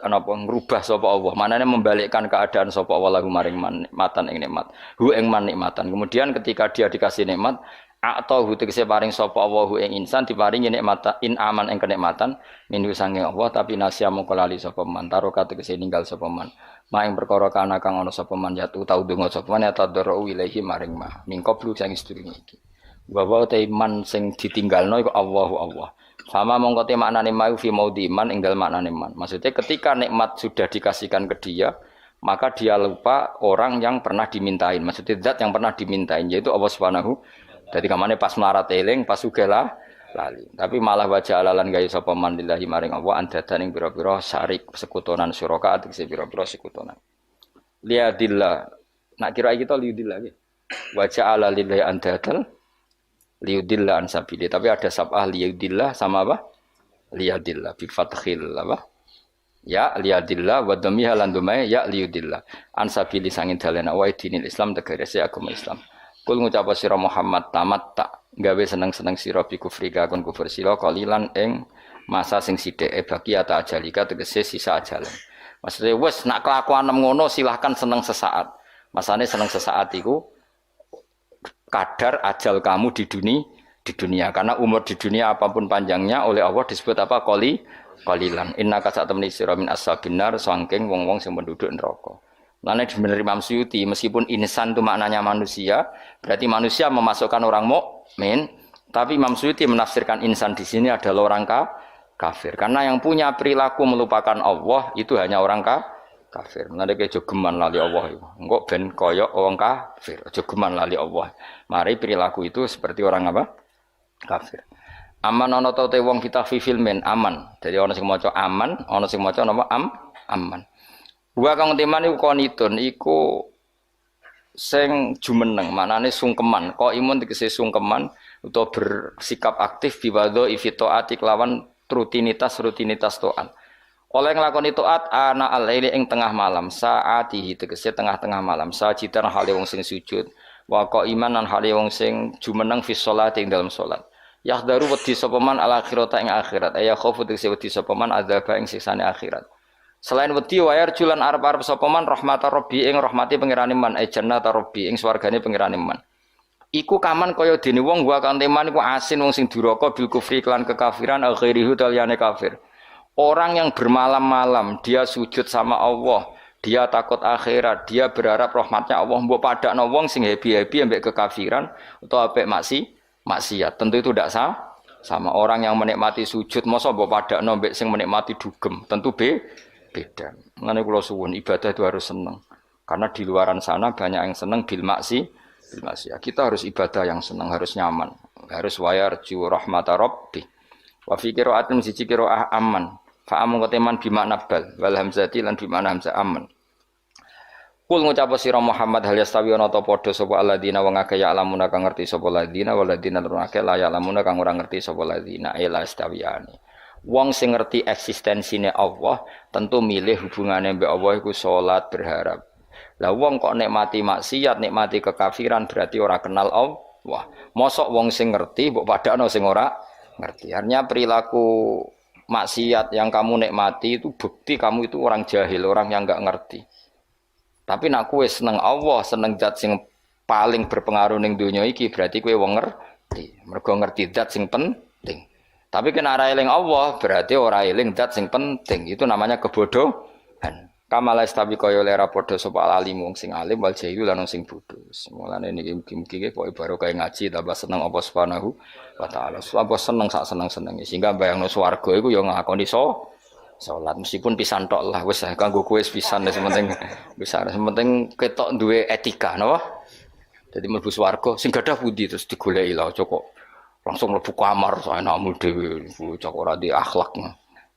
napa ngrubah sapa Allah, manane membalikkan keadaan sapa Allah lahu maring nikmatan ing nikmat. Hu ing man nikmatan. Kemudian ketika dia dikasih nikmat, atau tegese paring sapa Allah hu ing insan diparingi nikmat in aman ing kenikmatan minhu sange Allah tapi nasya mongko lali sapa man taroka tegese ninggal sapa man. Maing perkara kana kang ana sapa man yatu tau donga sapa man ya tadarru ilahi maring mah mingkoblu sing sedurunge iki wa wa ta iman sing ditinggalno iku Allahu Allah sama mongko te maknane mau fi maudi iman ing dalem maknane man maksudnya ketika nikmat sudah dikasihkan ke dia maka dia lupa orang yang pernah dimintain maksudnya zat yang pernah dimintain yaitu Allah Subhanahu. Jadi kamane pas melarat eling pas sugih lali. Tapi malah wajah alalan gawe sapa man lillahi maring Allah andadan ing pira-pira syarik sekutonan suraka tegese pira-pira sekutonan. Liadillah. Nak kira kita liudillah nggih. Wajah ala lillahi andadan liudillah an sabili. Tapi ada sabah liudillah sama apa? Liadillah bi fathil apa? Ya liadillah wa dhammiha lan dumai ya liudillah. An sabili sangin dalan wa dinil Islam tegese agama Islam. Kul ngucap sira Muhammad tamat tak gawe seneng-seneng sira bi kufrika kon kufur sira kalilan ing masa sing sithik bagi ata ajalika tegese sisa ajalan. Maksudnya wis nak kelakuan ngono silahkan seneng sesaat. Masane seneng sesaat iku kadar ajal kamu di dunia karena umur di dunia apapun panjangnya oleh Allah disebut apa qalilan. Innaka satamni sira min ashabinar saking wong-wong sing penduduk neraka. Lainnya di Imam Suyuti meskipun insan itu maknanya manusia, berarti manusia memasukkan orang mukmin, tapi Imam Suyuti menafsirkan insan di sini adalah orang kafir. Karena yang punya perilaku melupakan Allah itu hanya orang kafir. Nanti kayak jogeman lali Allah itu, enggak ben koyok orang kafir, jogeman lali Allah. Mari perilaku itu seperti orang apa? Kafir. Aman ana ta te wong kita fi filmen aman. Jadi ana sing maca aman, ana sing maca napa aman. Wa kang teman iku konitun iku sing jumeneng maknane sungkeman kok imun tegese sungkeman utawa bersikap aktif biwadho ifitoati kelawan rutinitas taat oleh nglakoni taat ana al-laili ing tengah malam saatihi tegese tengah-tengah malam sajidan hale wong sing sujud wa qaiman lan hale wong sing jumeneng fi sholati ing dalam salat Yahdaru wedi sapa man al akhirata ing akhirat. Ya khaufu tegese wedi sapa man adzaba ing siksane akhirat. Selain wedi wayar julan arep-arep sapa man rahmatar rabbi ing rahmati pangerane man jannata rabbi ing swargane pangerane man. Iku kaman kaya dene wong wa kan teman iku asin wong sing duraka bil kufri kelan kekafiran akhirihu taliyane kafir. Orang yang bermalam-malam dia sujud sama Allah, dia takut akhirat, dia berharap rahmatnya Allah, mbok padakno wong sing happy-happy ambek kekafiran utawa ambek maksiat. Tentu itu tidak sama orang yang menikmati sujud masa mbok padakno ambek sing menikmati dugem. Tentu beda. Mengenai kula suwun ibadah itu harus senang. Karena di luaran sana banyak yang senang bil maksiat. Kita harus ibadah yang senang, harus nyaman, harus wayarju rahmata rabbi. Wa fi qira'atin siji qira'ah aman. Fa amun koteman bi makna bal wal hamzati lan bi makna hamzah aman. Kul ngucap sira Muhammad hal yastawi ana ta padha sapa alladzina wong akeh ya alamuna kang ngerti sapa alladzina waladina lan akeh la ya alamuna kang ora ngerti sapa alladzina ila istawiyani. Wong sing ngerti eksistensine Allah tentu milih hubungane mbek Allah iku salat berharap. Lah wong kok nikmati maksiat, nikmati kekafiran berarti ora kenal Allah. Mosok wong sing ngerti mbok padakno sing ora ngerti. Artinya perilaku maksiat yang kamu nikmati itu bukti kamu itu orang jahil, orang yang enggak ngerti. Tapi nak kowe seneng Allah, seneng zat sing paling berpengaruh ning donya iki berarti kowe wong ngerti. Mergo ngerti zat sing penting. Tapi kena ora eling Allah berarti ora eling zat sing penting. Itu namanya kebodohan. Kamala istabi kaya lera padha sapa alim wong sing alim wal jahil lan sing bodho. Mulane niki mugi-mugi pokoke barokah ngaji tambah seneng apa subhanahu wa taala. Apa seneng sak seneng-senenge sehingga bayangno swarga iku ya ngakoni salat meskipun pisan tok lah wis kanggo kowe pisan wis penting bisa penting ketok duwe etika napa. Dadi mlebu swarga sing gadah pundi terus digoleki lho kok langsung mlebu kamar saenakmu dhewe cok ora di akhlak.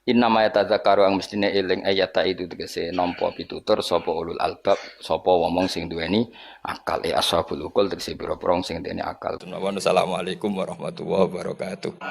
Inna ma yatadzakaru ang mestine eling ayata itu tegese nampa pitutur sapa ulul albab sapa wong sing duweni akal ashabul ukul tegese pira-pira sing duweni akal. Assalamualaikum warahmatullahi wabarakatuh.